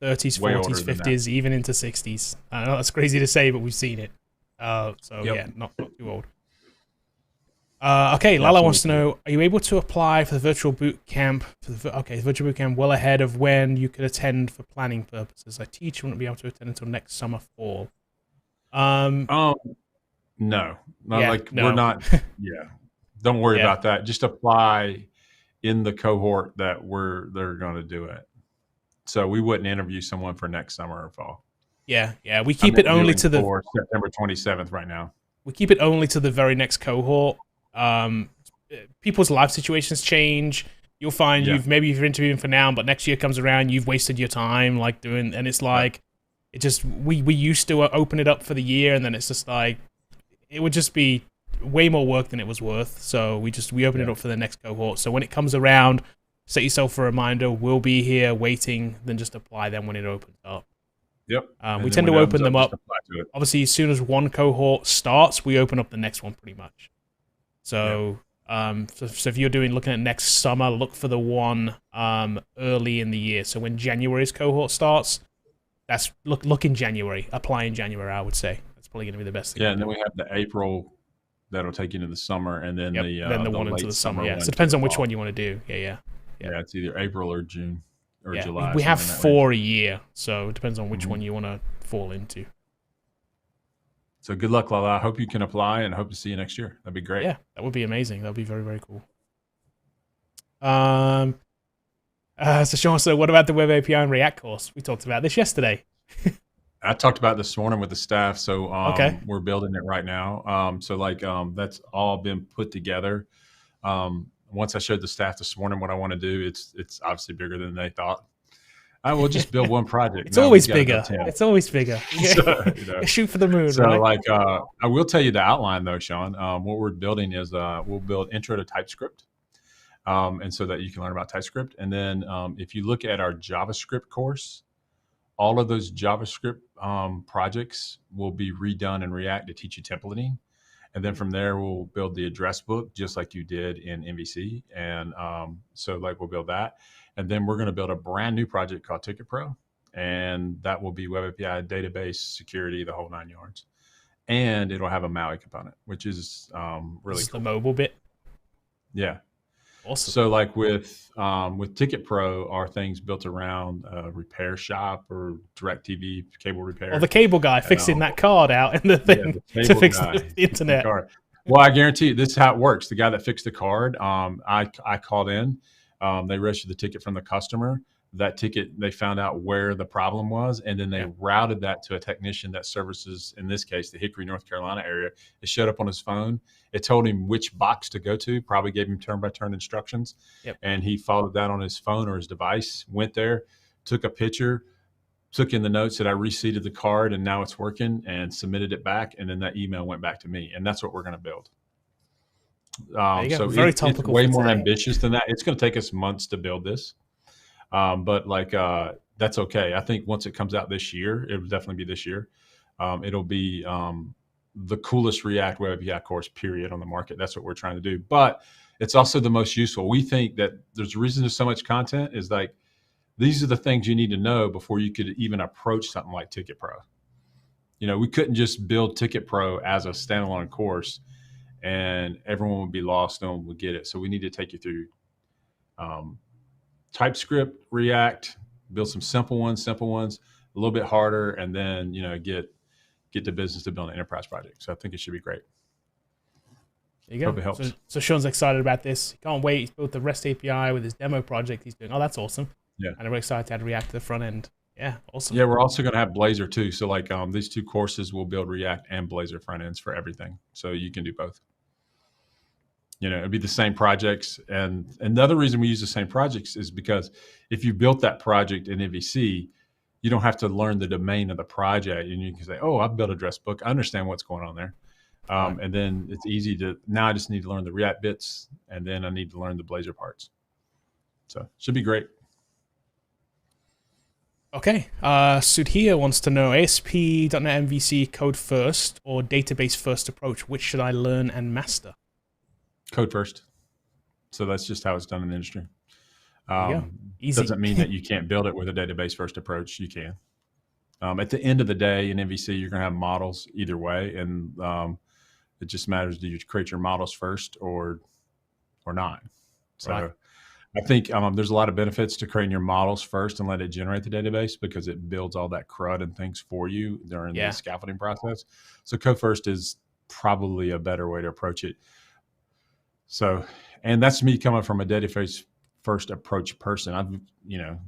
30s, 40s, 50s, even into 60s. I know that's crazy to say, but we've seen it. Yeah, not too old. Okay, Lala wants to know, are you able to apply for the virtual boot camp? The virtual boot camp well ahead of when you could attend for planning purposes. I teach, wouldn't be able to attend until next summer, fall. No, we're not. Yeah, don't worry about that. Just apply in the cohort that they're going to do it. So we wouldn't interview someone for next summer or fall. Yeah. We keep it only to for September 27th right now. We keep it only to the very next cohort. People's life situations change. You'll find maybe you're interviewing for now, but next year comes around, you've wasted your time like doing, and it's like it just we used to open it up for the year, and then it's just like it would just be way more work than it was worth. So we open it up for the next cohort. So when it comes around, set yourself a reminder. We'll be here waiting. Then just apply them when it opens up. Yep. We tend to open them up. Obviously, as soon as one cohort starts, we open up the next one pretty much. So, so if you're looking at next summer, look for the one early in the year. So when January's cohort starts, that's look in January. Apply in January, I would say. That's probably going to be the best thing. Yeah, and then we have the April that'll take you into the summer, and then the one into the summer. Yeah, so it depends on which one you want to do. Yeah, it's either April or June or July. We have 4 a year, so it depends on which one you want to fall into. So good luck, Lala. I hope you can apply, and I hope to see you next year. That'd be great. Yeah, that would be amazing. That would be very, very cool. So Sean said, what about the Web API and React course? We talked about this yesterday. I talked about it this morning with the staff, so we're building it right now. That's all been put together. Once I showed the staff this morning what I want to do, it's obviously bigger than they thought. I will just build one project. It's always bigger. It's always bigger. So, shoot for the moon. So, right? I will tell you the outline though, Sean. What we're building is we'll build intro to TypeScript, and so that you can learn about TypeScript. And then if you look at our JavaScript course, all of those JavaScript projects will be redone in React to teach you templating. And then from there, we'll build the address book just like you did in MVC. And we'll build that. And then we're going to build a brand new project called Ticket Pro. And that will be Web API, database, security, the whole 9 yards. And it'll have a Maui component, which is really cool. The mobile bit? Yeah. Awesome. So with Ticket Pro, are things built around a repair shop or DirecTV cable repair? Or the cable guy fixing that card out and the thing to fix the internet. Well, I guarantee you, this is how it works. The guy that fixed the card, I called in. They registered the ticket from the customer. That ticket, they found out where the problem was, and then they routed that to a technician that services, in this case, the Hickory, North Carolina area. It showed up on his phone. It told him which box to go to, probably gave him turn-by-turn instructions. And he followed that on his phone or his device, went there, took a picture, took in the notes that I reseated the card and now it's working, and submitted it back. And then that email went back to me. And that's what we're going to build. So it's way more ambitious than that. It's going to take us months to build this. But that's okay. I think once it comes out this year, it will definitely be this year. It'll be the coolest React Web API course, period, on the market. That's what we're trying to do. But it's also the most useful. We think that there's a reason there's so much content is these are the things you need to know before you could even approach something like Ticket Pro. We couldn't just build Ticket Pro as a standalone course and everyone would be lost. No one would get it. So we need to take you through TypeScript, React, build some simple ones, a little bit harder, and then get the business to build an enterprise project. So I think it should be great. There you go. Hope it helps. So Sean's excited about this. He can't wait. He's built the REST API with his demo project he's doing. Oh, that's awesome. Yeah. And I'm excited to add React to the front end. Yeah, awesome. Yeah, we're also going to have Blazor too. So like these 2 courses will build React and Blazor front ends for everything. So you can do both. It'd be the same projects. And the other reason we use the same projects is because if you built that project in MVC, you don't have to learn the domain of the project, and you can say, "Oh, I've built a dress book. I understand what's going on there." Right. And then it's easy to, now I just need to learn the React bits, and then I need to learn the Blazor parts. So should be great. Okay. Sudhir wants to know ASP.NET MVC code first or database first approach. Which should I learn and master? Code first. So that's just how it's done in the industry. Easy. Doesn't mean that you can't build it with a database first approach. You can. At the end of the day in MVC, you're going to have models either way. And it just matters, do you create your models first or not? So right. I think there's a lot of benefits to creating your models first and let it generate the database, because it builds all that CRUD and things for you during the scaffolding process. So code first is probably a better way to approach it. So, and that's me coming from a database first approach person.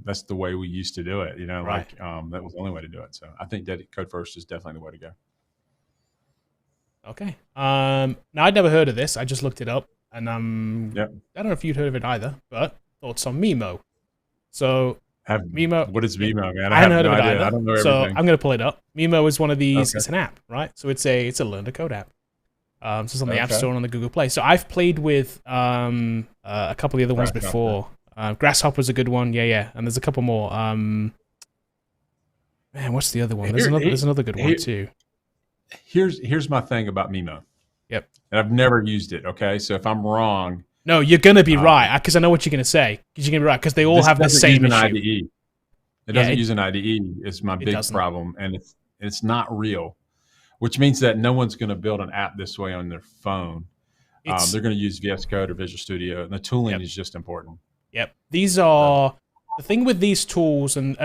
That's the way we used to do it, right. that was the only way to do it. So I think that code first is definitely the way to go. Okay. Now I'd never heard of this. I just looked it up, and I don't know if you'd heard of it either, but thoughts on Mimo. So Mimo, what is Mimo, man? I hadn't heard of it either. I don't know so everything. I'm going to pull it up. Mimo is one of these. Okay. It's an app, right? So it's a learn to code app. So it's on the App Store and on the Google Play. So I've played with a couple of the other ones before. Grasshopper's a good one. Yeah. And there's a couple more. Man, what's the other one? There's another good one too. Here's my thing about Mimo. Yep. And I've never used it, okay? So if I'm wrong... No, you're going to be right, because I know what you're going to say. Because you're going to be right, because they all have the same issue. IDE. It doesn't use an IDE. It's my big problem. And it's not real, which means that no one's going to build an app this way on their phone. They're going to use VS Code or Visual Studio, and the tooling is just important. Yep. These are... The thing with these tools and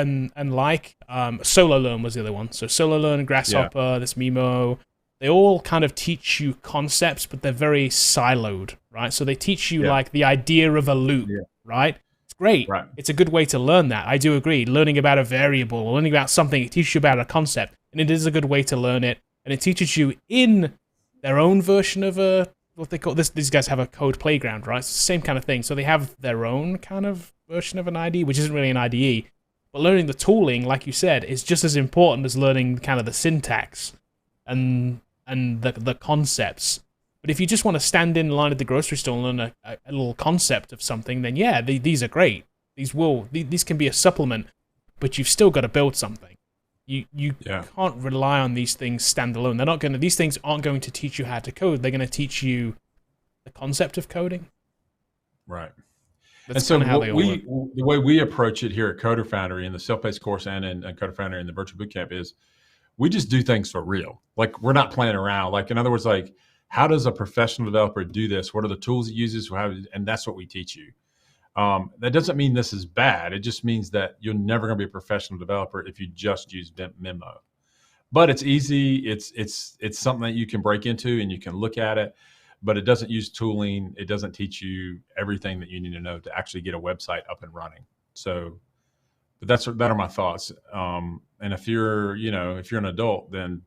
Solo Learn was the other one. So Solo Learn, Grasshopper, this Mimo, they all kind of teach you concepts, but they're very siloed, right? So they teach you like the idea of a loop, right? It's great. Right. It's a good way to learn that. I do agree. Learning about a variable, or learning about something, it teaches you about a concept, and it is a good way to learn it. And it teaches you in their own version of what they call this. These guys have a code playground, right? It's the same kind of thing. So they have their own kind of version of an IDE, which isn't really an IDE. But learning the tooling, like you said, is just as important as learning kind of the syntax and the concepts. But if you just want to stand in line at the grocery store and learn a little concept of something, then these are great. These can be a supplement, but you've still got to build something. You can't rely on these things standalone. These things aren't going to teach you how to code. They're going to teach you the concept of coding. Right. That's and so how the way we approach it here at Coder Foundry in the self-paced course and in Coder Foundry in the virtual bootcamp is we just do things for real. Like, we're not playing around. Like, in other words, like, how does a professional developer do this? What are the tools it uses? And that's what we teach you. That doesn't mean this is bad. It just means that you're never going to be a professional developer if you just use Mimo. But it's easy. It's something that you can break into and you can look at it. But it doesn't use tooling. It doesn't teach you everything that you need to know to actually get a website up and running. So, but that are my thoughts. And if you're an adult, then,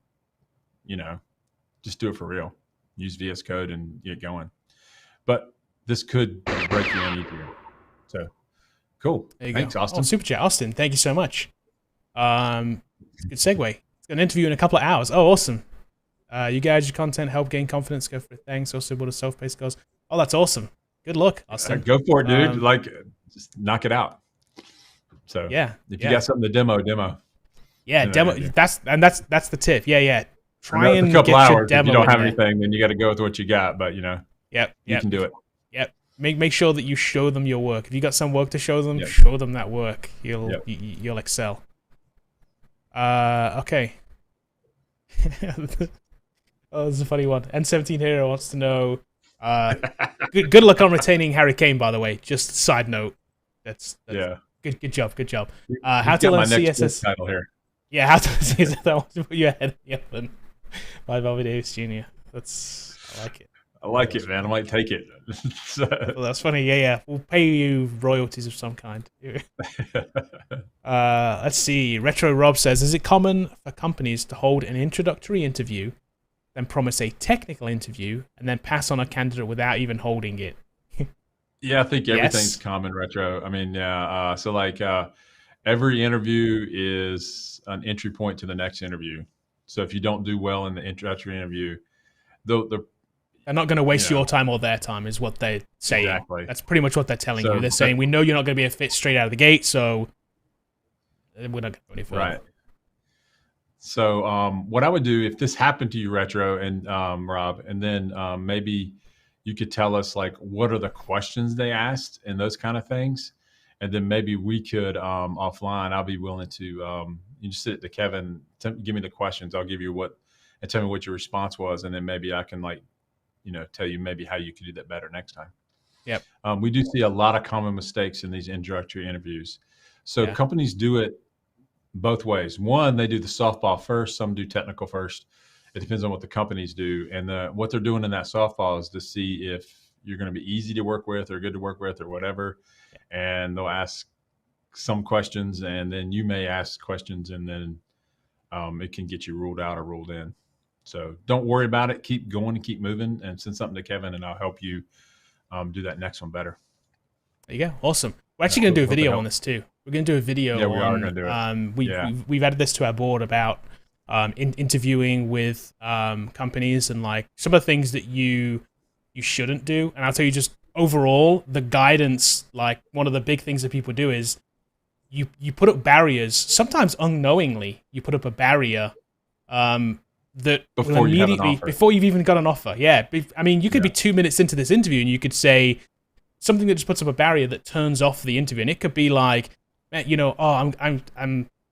just do it for real. Use VS Code and get going. But this could break you in easier. So, cool. Thanks, Austin. Oh, super chat, Austin. Thank you so much. Good segue. It's got an interview in a couple of hours. Oh, awesome. You guys, your content help gain confidence. Go for it. Thanks. Also, build a self-paced goals. Oh, that's awesome. Good luck, Austin. Go for it, dude. Just knock it out. So if you got something to demo. Yeah, demo. That's the tip. Yeah. Try and a couple get hours. your demo. If you don't have anything, then you got to go with what you got. But you can do it. Yep. Make sure that you show them your work. If you got some work to show them, show them that work. You'll excel. Okay. Oh, this is a funny one. N17 Hero wants to know. Good luck on retaining Harry Kane, by the way. Just side note. That's good job. How to learn CSS title here. Yeah, how to learn CSS. That wants to put you ahead of the oven by Bobby Davis Jr. I like it. I like it, man. I might take it. Well, that's funny. Yeah, yeah. We'll pay you royalties of some kind. Let's see. Retro Rob says, is it common for companies to hold an introductory interview, then promise a technical interview, and then pass on a candidate without even holding it? Yeah, I think everything's Yes. common retro. I mean, yeah. So like every interview is an entry point to the next interview. So if you don't do well in the introductory interview, the They're not going to you waste your know time or their time, is what they're saying. exactly. That's pretty much what they're telling you. So They're saying, we know you're not going to be a fit straight out of the gate, so we're not going to go any further. right. So what I would do if this happened to you, retro and Rob, and then maybe you could tell us like what are the questions they asked and those kind of things, and then maybe we could offline. I'll be willing to you just sit to Kevin, give me the questions. I'll give you what and tell me what your response was, and then maybe I can like tell you maybe how you could do that better next time. Yep. We do see a lot of common mistakes in these introductory interviews. So Yeah. companies do it both ways. One, they do the softball first. Some do technical first. It depends on what the companies do. And what they're doing in that softball is to see if you're going to be easy to work with or good to work with or whatever. And they'll ask some questions, and then you may ask questions, and then it can get you ruled out or ruled in. So don't worry about it. Keep going and keep moving, and send something to Kevin, and I'll help you do that next one better. There you go. Awesome. We're actually going to do a video on this too. We're going to do a video. Yeah, we are going to do it. We've added this to our board about interviewing with companies and like some of the things that you shouldn't do. And I'll tell you just overall, the guidance, like one of the big things that people do is you put up barriers, sometimes unknowingly, you put up a barrier that before you have an offer. before you've even got an offer. Yeah. I mean, you could be 2 minutes into this interview and you could say something that just puts up a barrier that turns off the interview. And it could be like, and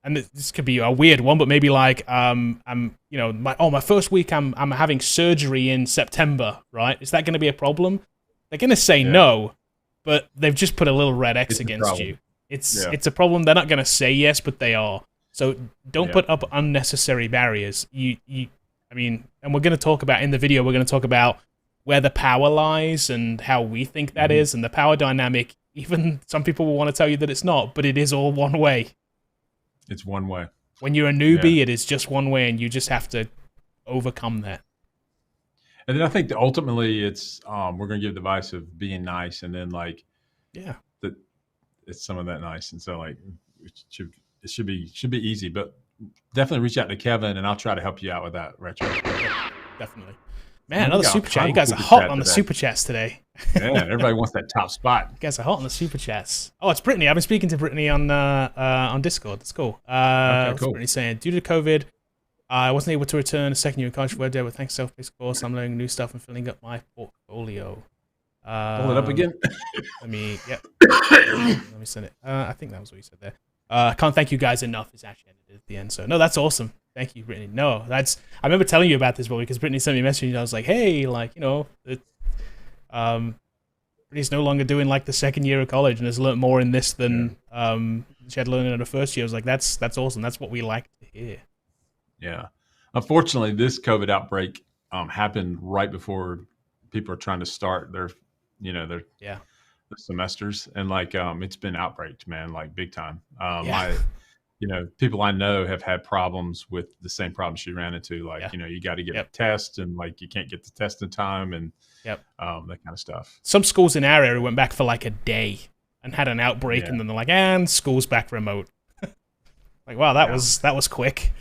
this could be a weird one, but maybe like, my first week I'm having surgery in September, right? Is that going to be a problem? They're going to say no, but they've just put a little red X against you. It's a problem. They're not going to say yes, but they are. So don't put up unnecessary barriers. And we're going to talk about in the video, we're going to talk about where the power lies and how we think that is, and the power dynamic. Even some people will want to tell you that it's not, but it is all one way. It's one way. When you're a newbie, it is just one way, and you just have to overcome that. And then I think that ultimately it's we're going to give the advice of being nice, and then like that it's some of that nice, and so like it should be easy, but definitely reach out to Kevin, and I'll try to help you out with that, retro. Definitely. Man, another super chat. You guys are hot on the super chats today. Yeah, everybody wants that top spot. You guys are hot on the super chats. Oh, it's Brittany. I've been speaking to Brittany on Discord. That's cool. What's Brittany saying? Due to COVID, I wasn't able to return a second year in college for web dev, but thanks to self-paced course, I'm learning new stuff and filling up my portfolio. Pull it up again. Let me send it. I think that was what you said there. I can't thank you guys enough. It's actually ended at the end. So no, that's awesome. Thank you, Brittany. No, I remember telling you about this, boy, because Brittany sent me a message and I was like, hey, like, Brittany's no longer doing like the second year of college and has learned more in this than she had learned in her first year. I was like, that's awesome. That's what we like to hear. Yeah. Unfortunately, this COVID outbreak happened right before people are trying to start their semesters, and like it's been outbreaked, man, like big time. People I know have had problems with the same problems she ran into. Like, you got to get a test, and like you can't get the test in time, and that kind of stuff. Some schools in our area went back for like a day and had an outbreak, and then they're like, and school's back remote. Like, wow, that was quick.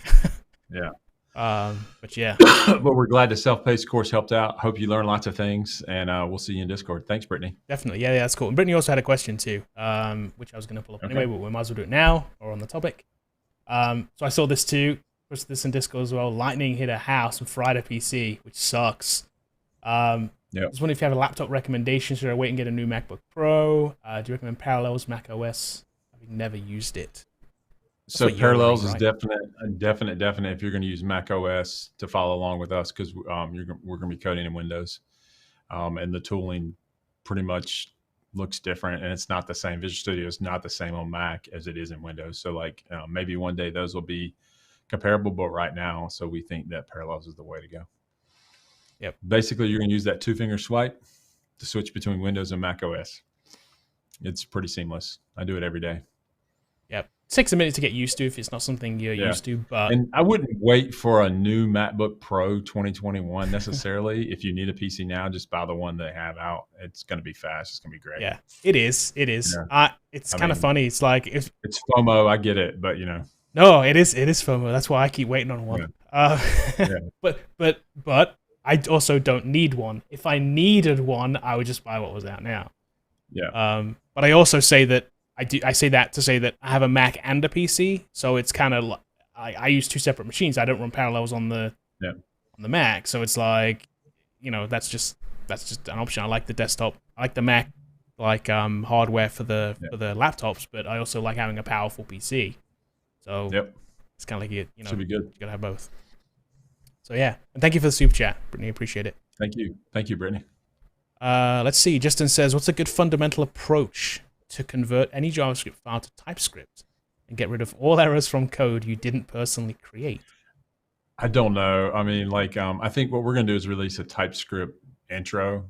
Yeah. But yeah. But we're glad the self-paced course helped out. Hope you learn lots of things, and we'll see you in Discord. Thanks, Brittany. Definitely. Yeah, that's cool. And Brittany also had a question too, which I was going to pull up anyway, but we might as well do it now or on the topic. So I saw this too. Posted this in Discord as well. Lightning hit a house and fried a PC, which sucks. I was wondering if you have a laptop recommendation. Should I wait and get a new MacBook Pro? Do you recommend Parallels, Mac OS? I've never used it. So Parallels is definite. If you're going to use Mac OS to follow along with us, because we're going to be coding in Windows, and the tooling pretty much looks different, and it's not the same. Visual Studio is not the same on Mac as it is in Windows. So like maybe one day those will be comparable, but right now, so we think that Parallels is the way to go. Yep. Basically, you're going to use that 2-finger swipe to switch between Windows and Mac OS. It's pretty seamless. I do it every day. Yep. It takes a minute to get used to if it's not something you're used to, but and I wouldn't wait for a new MacBook Pro 2021 necessarily. If you need a PC now, just buy the one they have out. It's going to be fast. It's going to be great. Yeah, it is. It is. Yeah. It's kind of funny. It's like it's FOMO. I get it, but No, it is. It is FOMO. That's why I keep waiting on one. Yeah. But I also don't need one. If I needed one, I would just buy what was out now. Yeah. But I also say that I say that to say that I have a Mac and a PC, so it's kind of I use 2 separate machines. I don't run parallels on the Mac, so it's like that's just an option. I like the desktop. I like the Mac hardware for the laptops, but I also like having a powerful PC. So it's kind of like should be good. You gotta have both. So yeah, and thank you for the super chat, Brittany. Appreciate it. Thank you, Brittany. Let's see. Justin says, "What's a good fundamental approach to convert any JavaScript file to TypeScript and get rid of all errors from code you didn't personally create?" I don't know. I mean, I think what we're going to do is release a TypeScript intro.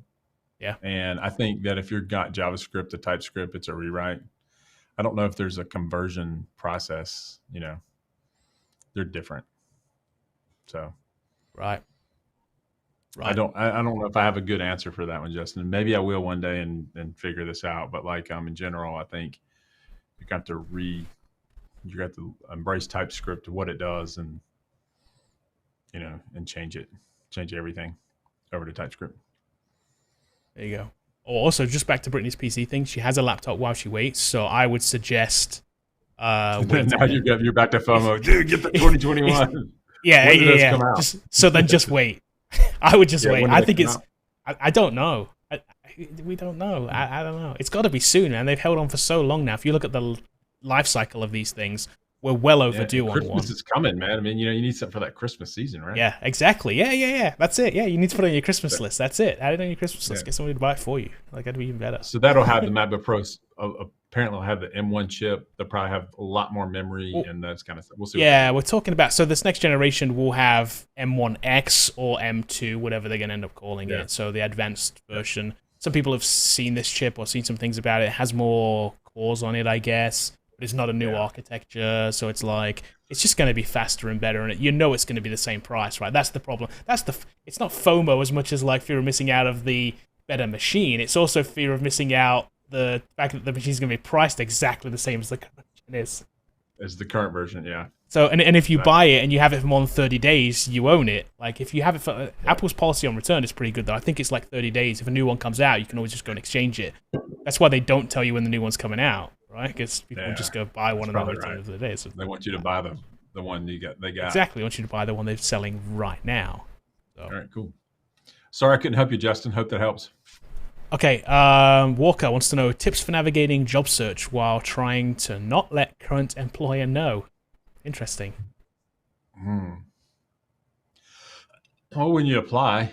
Yeah. And I think that if you've got JavaScript to TypeScript, it's a rewrite. I don't know if there's a conversion process. They're different. So. Right. I don't know if I have a good answer for that one, Justin. Maybe I will one day and figure this out. But in general, I think you got to embrace TypeScript to what it does and change everything over to TypeScript. There you go. Also, just back to Brittany's PC thing, she has a laptop while she waits, so I would suggest now you're back to FOMO. Dude, get the 2021. Yeah. Just wait. I would just wait. I think it's. I don't know. We don't know. I don't know. It's got to be soon, man. They've held on for so long now. If you look at the life cycle of these things, we're well overdue on one. Christmas is coming, man. I mean, you need something for that Christmas season, right? Yeah, exactly. Yeah. That's it. Yeah, you need to put it on your Christmas list. That's it. Add it on your Christmas list. Get somebody to buy it for you. That'd be even better. So that'll have the MacBook Pro. Apparently, will have the M1 chip. They'll probably have a lot more memory and that's kind of stuff. We'll see. Yeah, we're talking about. So this next generation will have M1X or M2, whatever they're going to end up calling it. So the advanced version. Some people have seen this chip or seen some things about it. It has more cores on it, I guess. But it's not a new architecture, so it's just going to be faster and better, and it's going to be the same price, right? That's the problem. It's not FOMO as much as fear of missing out of the better machine. It's also fear of missing out the fact that the machine's going to be priced exactly the same as the current version is. As the current version, yeah. So, and if you buy it and you have it for more than 30 days, you own it. If you have it for Apple's policy on return is pretty good, though. I think it's 30 days. If a new one comes out, you can always just go and exchange it. That's why they don't tell you when the new one's coming out. Right, because people just go buy one and at the end of the day. So they want you to buy the one they got. Exactly, they want you to buy the one they're selling right now. So. All right, cool. Sorry I couldn't help you, Justin. Hope that helps. Okay, Walker wants to know tips for navigating job search while trying to not let current employer know. Interesting. Well, when you apply,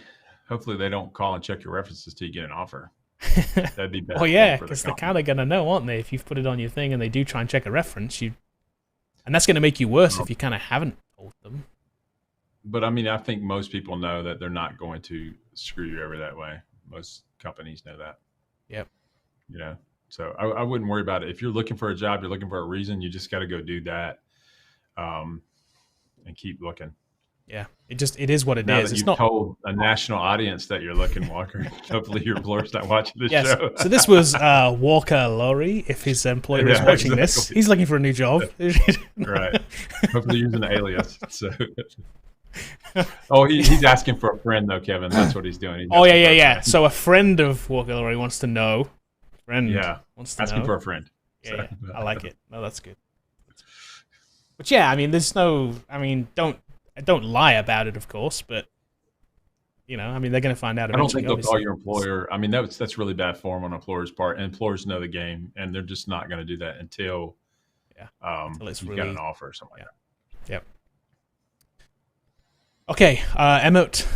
hopefully they don't call and check your references till you get an offer. That'd be better. Well, yeah, because they're kind of going to know, aren't they? If you've put it on your thing and they do try and check a reference, and that's going to make you worse if you kind of haven't told them. But I mean, I think most people know that they're not going to screw you over that way. Most companies know that. Yep. So I wouldn't worry about it. If you're looking for a job, you're looking for a reason, you just got to go do that, and keep looking. Yeah, it is what it now is. That it's you've not told a national audience that you're looking, Walker. Hopefully your employer's not watching this show. So this was Walker Laurie. If his employer is watching this, he's looking for a new job. Right. Hopefully using an alias. So. He's asking for a friend though, Kevin. That's what he's doing. Yeah. So a friend of Walker Laurie wants to know. Wants to asking know. for a friend. Yeah, I like it. No, that's good. But yeah, I mean, don't lie about it, of course, but they're going to find out. I don't think they'll call your employer. I mean, that's really bad form on an employer's part. And employers know the game, and they're just not going to do that until you've got an offer or something like that. Yep. Okay, Emmett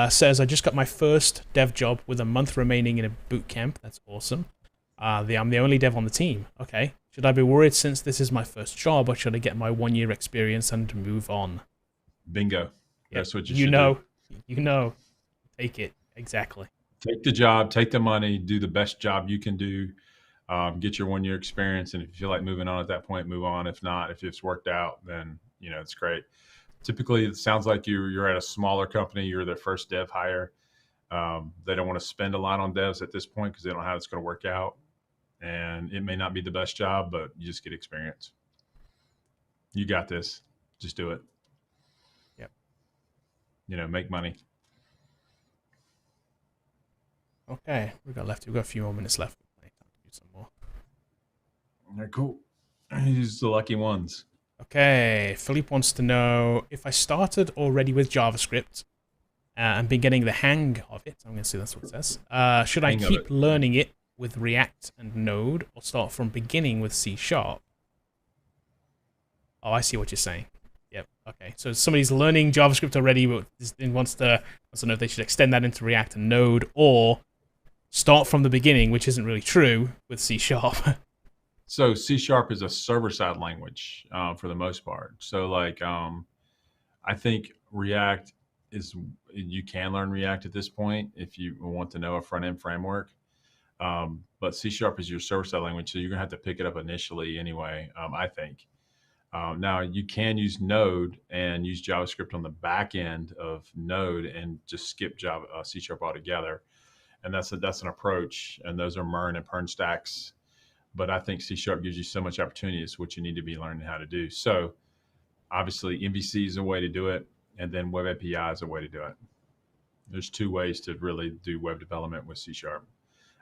says, I just got my first dev job with a month remaining in a boot camp. That's awesome. I'm the only dev on the team. Okay. Should I be worried since this is my first job, or should I get my 1 year experience and move on? Bingo. That's what you know. Take it. Exactly. Take the job, take the money, do the best job you can do, get your 1 year experience. And if you feel like moving on at that point, move on. If not, if it's worked out, then, it's great. Typically, it sounds like you're at a smaller company. You're their first dev hire. They don't want to spend a lot on devs at this point because they don't know how it's going to work out. And it may not be the best job, but you just get experience. You got this. Just do it. Yep. Make money. Okay, we've got a few more minutes left. Time to do some more. All right, cool. Use the lucky ones. Okay, Philippe wants to know if I started already with JavaScript and been getting the hang of it. I'm going to see that's what it says. Should I keep learning it with React and Node, or start from beginning with C#? Oh, I see what you're saying. Yep. Okay. So somebody's learning JavaScript already, but wants to know if they should extend that into React and Node, or start from the beginning, which isn't really true, with C#. So C# is a server-side language for the most part. So I think React you can learn React at this point if you want to know a front-end framework. But C# is your server-side language, so you're going to have to pick it up initially anyway, I think. Now, you can use Node and use JavaScript on the back end of Node and just skip C# altogether. And that's an approach, and those are MERN and PERN stacks. But I think C# gives you so much opportunity. It's what you need to be learning how to do. So obviously, MVC is a way to do it, and then Web API is a way to do it. There's two ways to really do web development with C#.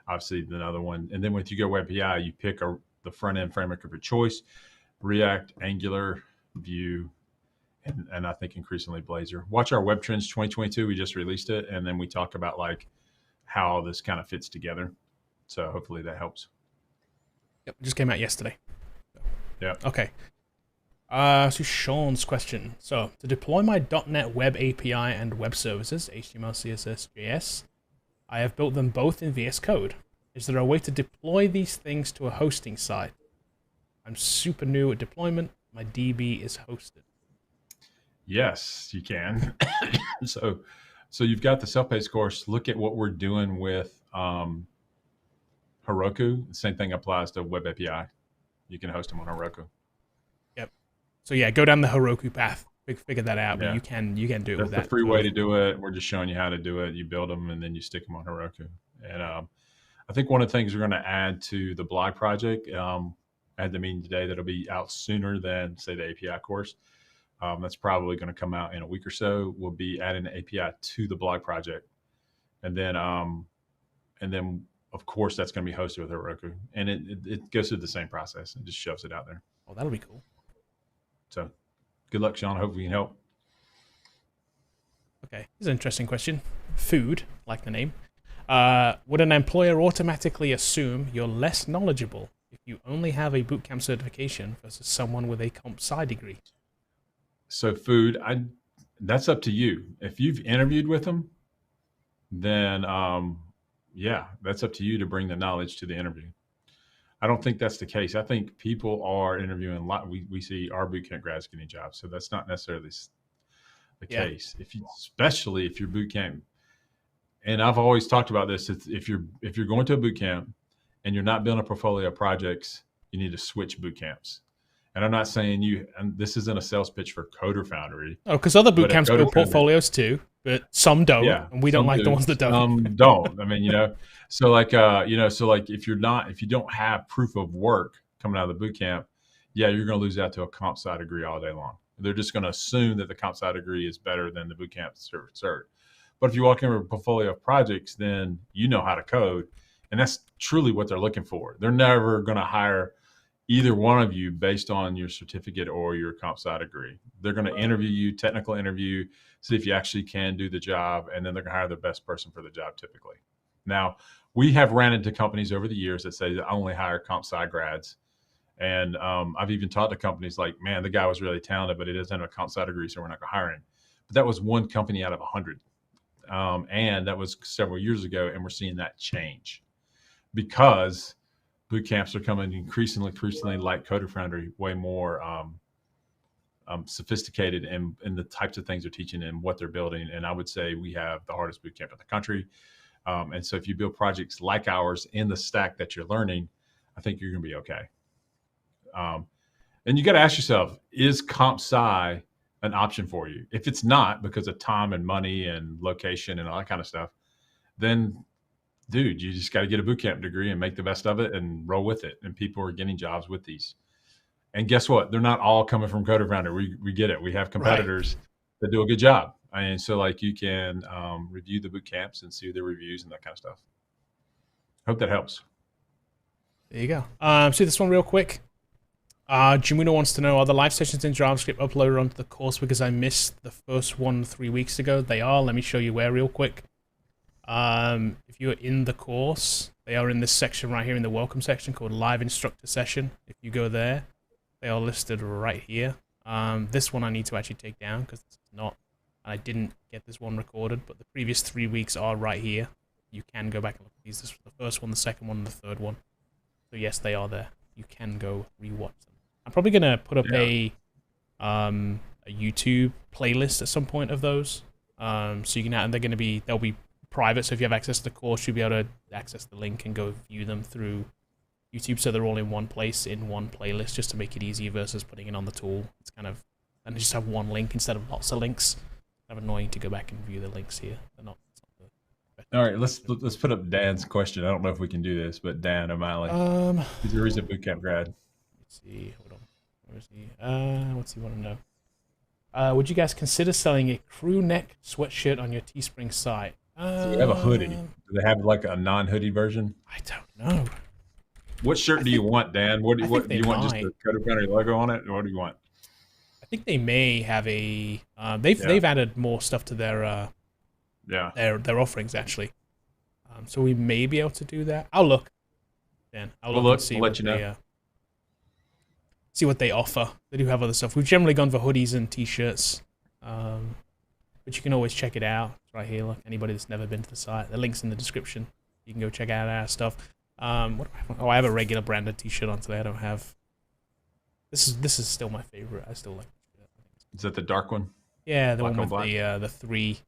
Obviously, another one. And then when you go Web API, you pick the front-end framework of your choice, React, Angular, Vue, and I think increasingly Blazor. Watch our Web Trends 2022. We just released it, and then we talk about how all this kind of fits together. So hopefully that helps. Yep, it just came out yesterday. Yeah. Okay. So Sean's question. So to deploy my .NET Web API and web services, HTML, CSS, JS, I have built them both in VS Code. Is there a way to deploy these things to a hosting site? I'm super new at deployment. My DB is hosted. Yes, you can. So you've got the self-paced course. Look at what we're doing with Heroku. The same thing applies to Web API. You can host them on Heroku. Yep. So yeah, go down the Heroku path. Figure that out. But you can do it That's with that. The free way to do it. We're just showing you how to do it. You build them and then you stick them on Heroku. And I think one of the things we're going to add to the blog project, I had the meeting today that'll be out sooner than say the API course. That's probably going to come out in a week or so. We'll be adding the API to the blog project, and then of course that's going to be hosted with Heroku, and it goes through the same process and just shoves it out there. Oh, that'll be cool. So, good luck, Sean. Hope we can help. Okay, here's an interesting question. Food, like the name. Would an employer automatically assume you're less knowledgeable if you only have a bootcamp certification versus someone with a comp sci degree? So food, that's up to you. If you've interviewed with them, then yeah, that's up to you to bring the knowledge to the interview. I don't think that's the case. I think people are interviewing a lot. We see our bootcamp grads getting jobs, so that's not necessarily the case. Especially if you're bootcamp, and I've always talked about this. If you're going to a bootcamp and you're not building a portfolio of projects, you need to switch bootcamps. And I'm not saying and this isn't a sales pitch for Coder Foundry. Oh, because other bootcamps build portfolios too, but some don't, and we don't like the ones that don't. Some don't. I mean, so if you don't have proof of work coming out of the bootcamp, yeah, you're going to lose out to a comp sci degree all day long. They're just going to assume that the comp sci degree is better than the bootcamp cert. But if you walk in with a portfolio of projects, then you know how to code, and that's truly what they're looking for. They're never going to hire either one of you based on your certificate or your comp sci degree. They're going to interview you, technical interview, see if you actually can do the job, and then they're going to hire the best person for the job typically. Now, we have ran into companies over the years that say that I only hire comp sci grads. And I've even talked to companies like, man, the guy was really talented, but he doesn't have a comp sci degree, so we're not going to hire him. But that was one company out of 100. And that was several years ago, and we're seeing that change because boot camps are coming increasingly like Coder Foundry, way more sophisticated in the types of things they're teaching and what they're building. And I would say we have the hardest bootcamp in the country. And so if you build projects like ours in the stack that you're learning, I think you're going to be okay. And you got to ask yourself, is comp sci an option for you? If it's not, because of time and money and location and all that kind of stuff, then dude, you just got to get a bootcamp degree and make the best of it and roll with it. And people are getting jobs with these. And guess what? They're not all coming from Coder Founder. We get it. We have competitors that do a good job. And so like you can review the boot camps and see their reviews and that kind of stuff. Hope that helps. There you go. See this one real quick. Jimino wants to know, are the live sessions in JavaScript uploaded onto the course because I missed the first one 3 weeks ago? They are. Let me show you where real quick. If you're in the course, they are in this section right here in the welcome section called Live Instructor Session. If you go there, they are listed right here. This one I need to actually take down because it's not, I didn't get this one recorded, but the previous 3 weeks are right here. You can go back and look at these. This was the first one, the second one, and the third one. So yes, they are there. You can go rewatch them. I'm probably gonna put up a YouTube playlist at some point of those. So you can, and they'll be private. So if you have access to the course, you'll be able to access the link and go view them through YouTube. So they're all in one place, in one playlist, just to make it easy versus putting it on the tool. It's kind of, and just have one link instead of lots of links. It's kind of annoying to go back and view the links here. They're not. All right, let's put up Dan's question. I don't know if we can do this, but Dan O'Malley, he's a recent bootcamp grad. Let's see. Hold on. Where is he? What's he want to know? Would you guys consider selling a crew neck sweatshirt on your Teespring site? So we have a hoodie. Do they have like a non-hoodie version? I don't know. What shirt do you want, Dan? What do you want? Just the Coder Foundry logo on it, or what do you want? I think they may have a. They've added more stuff to their their offerings actually. So we may be able to do that. I'll look. Dan, I'll look and see. I'll let you know. See what they offer. They do have other stuff. We've generally gone for hoodies and t-shirts, but you can always check it out. It's right here. Look, anybody that's never been to the site, the link's in the description. You can go check out our stuff. What do I have? Oh, I have a regular branded t-shirt on today. I don't have. This is still my favorite. I still like it. Is that the dark one? Yeah, the one with the three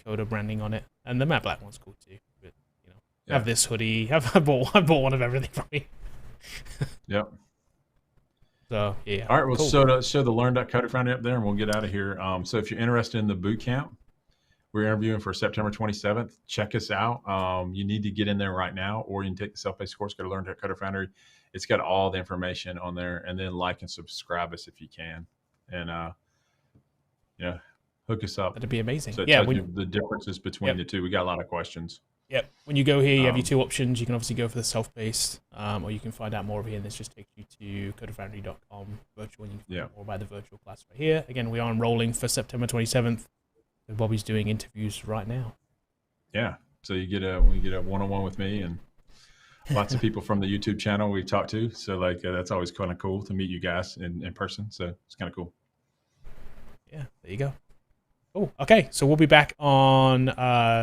coder branding on it, and the matte black one's cool too. But you know, I have this hoodie. I bought one of everything from me. Yep. So yeah. All right, we'll show the learn.coder Foundry up there, and we'll get out of here. So if you're interested in the boot camp, we're interviewing for September 27th. Check us out. You need to get in there right now, or you can take the self-paced course. Go to learn.coder Foundry. It's got all the information on there, and then like and subscribe us if you can, and hook us up. That'd be amazing. So the differences between the two. We got a lot of questions. Yep. When you go here, you have your two options. You can obviously go for the self-paced, or you can find out more over here, and this just takes you to coderfoundry.com virtual, and you can find out more about the virtual class right here. Again, we are enrolling for September 27th. So Bobby's doing interviews right now. Yeah. So you get a one-on-one with me and lots of people from the YouTube channel we've talked to. So that's always kind of cool to meet you guys in person. So it's kind of cool. Yeah. There you go. Cool. Okay. So we'll be back on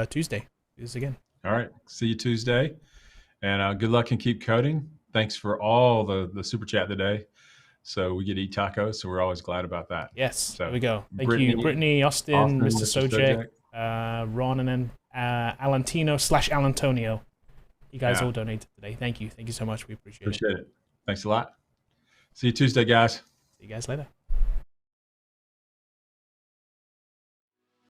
Tuesday. Do this again. All right. See you Tuesday. And good luck and keep coding. Thanks for all the super chat today. So we get to eat tacos, so we're always glad about that. Yes. So there we go. Thank you, Brittany, Austin, Mr. Sojek, Ron, and then Alantino/Alantonio. You guys all donated today. Thank you. Thank you so much. We appreciate it. Appreciate it. Thanks a lot. See you Tuesday, guys. See you guys later.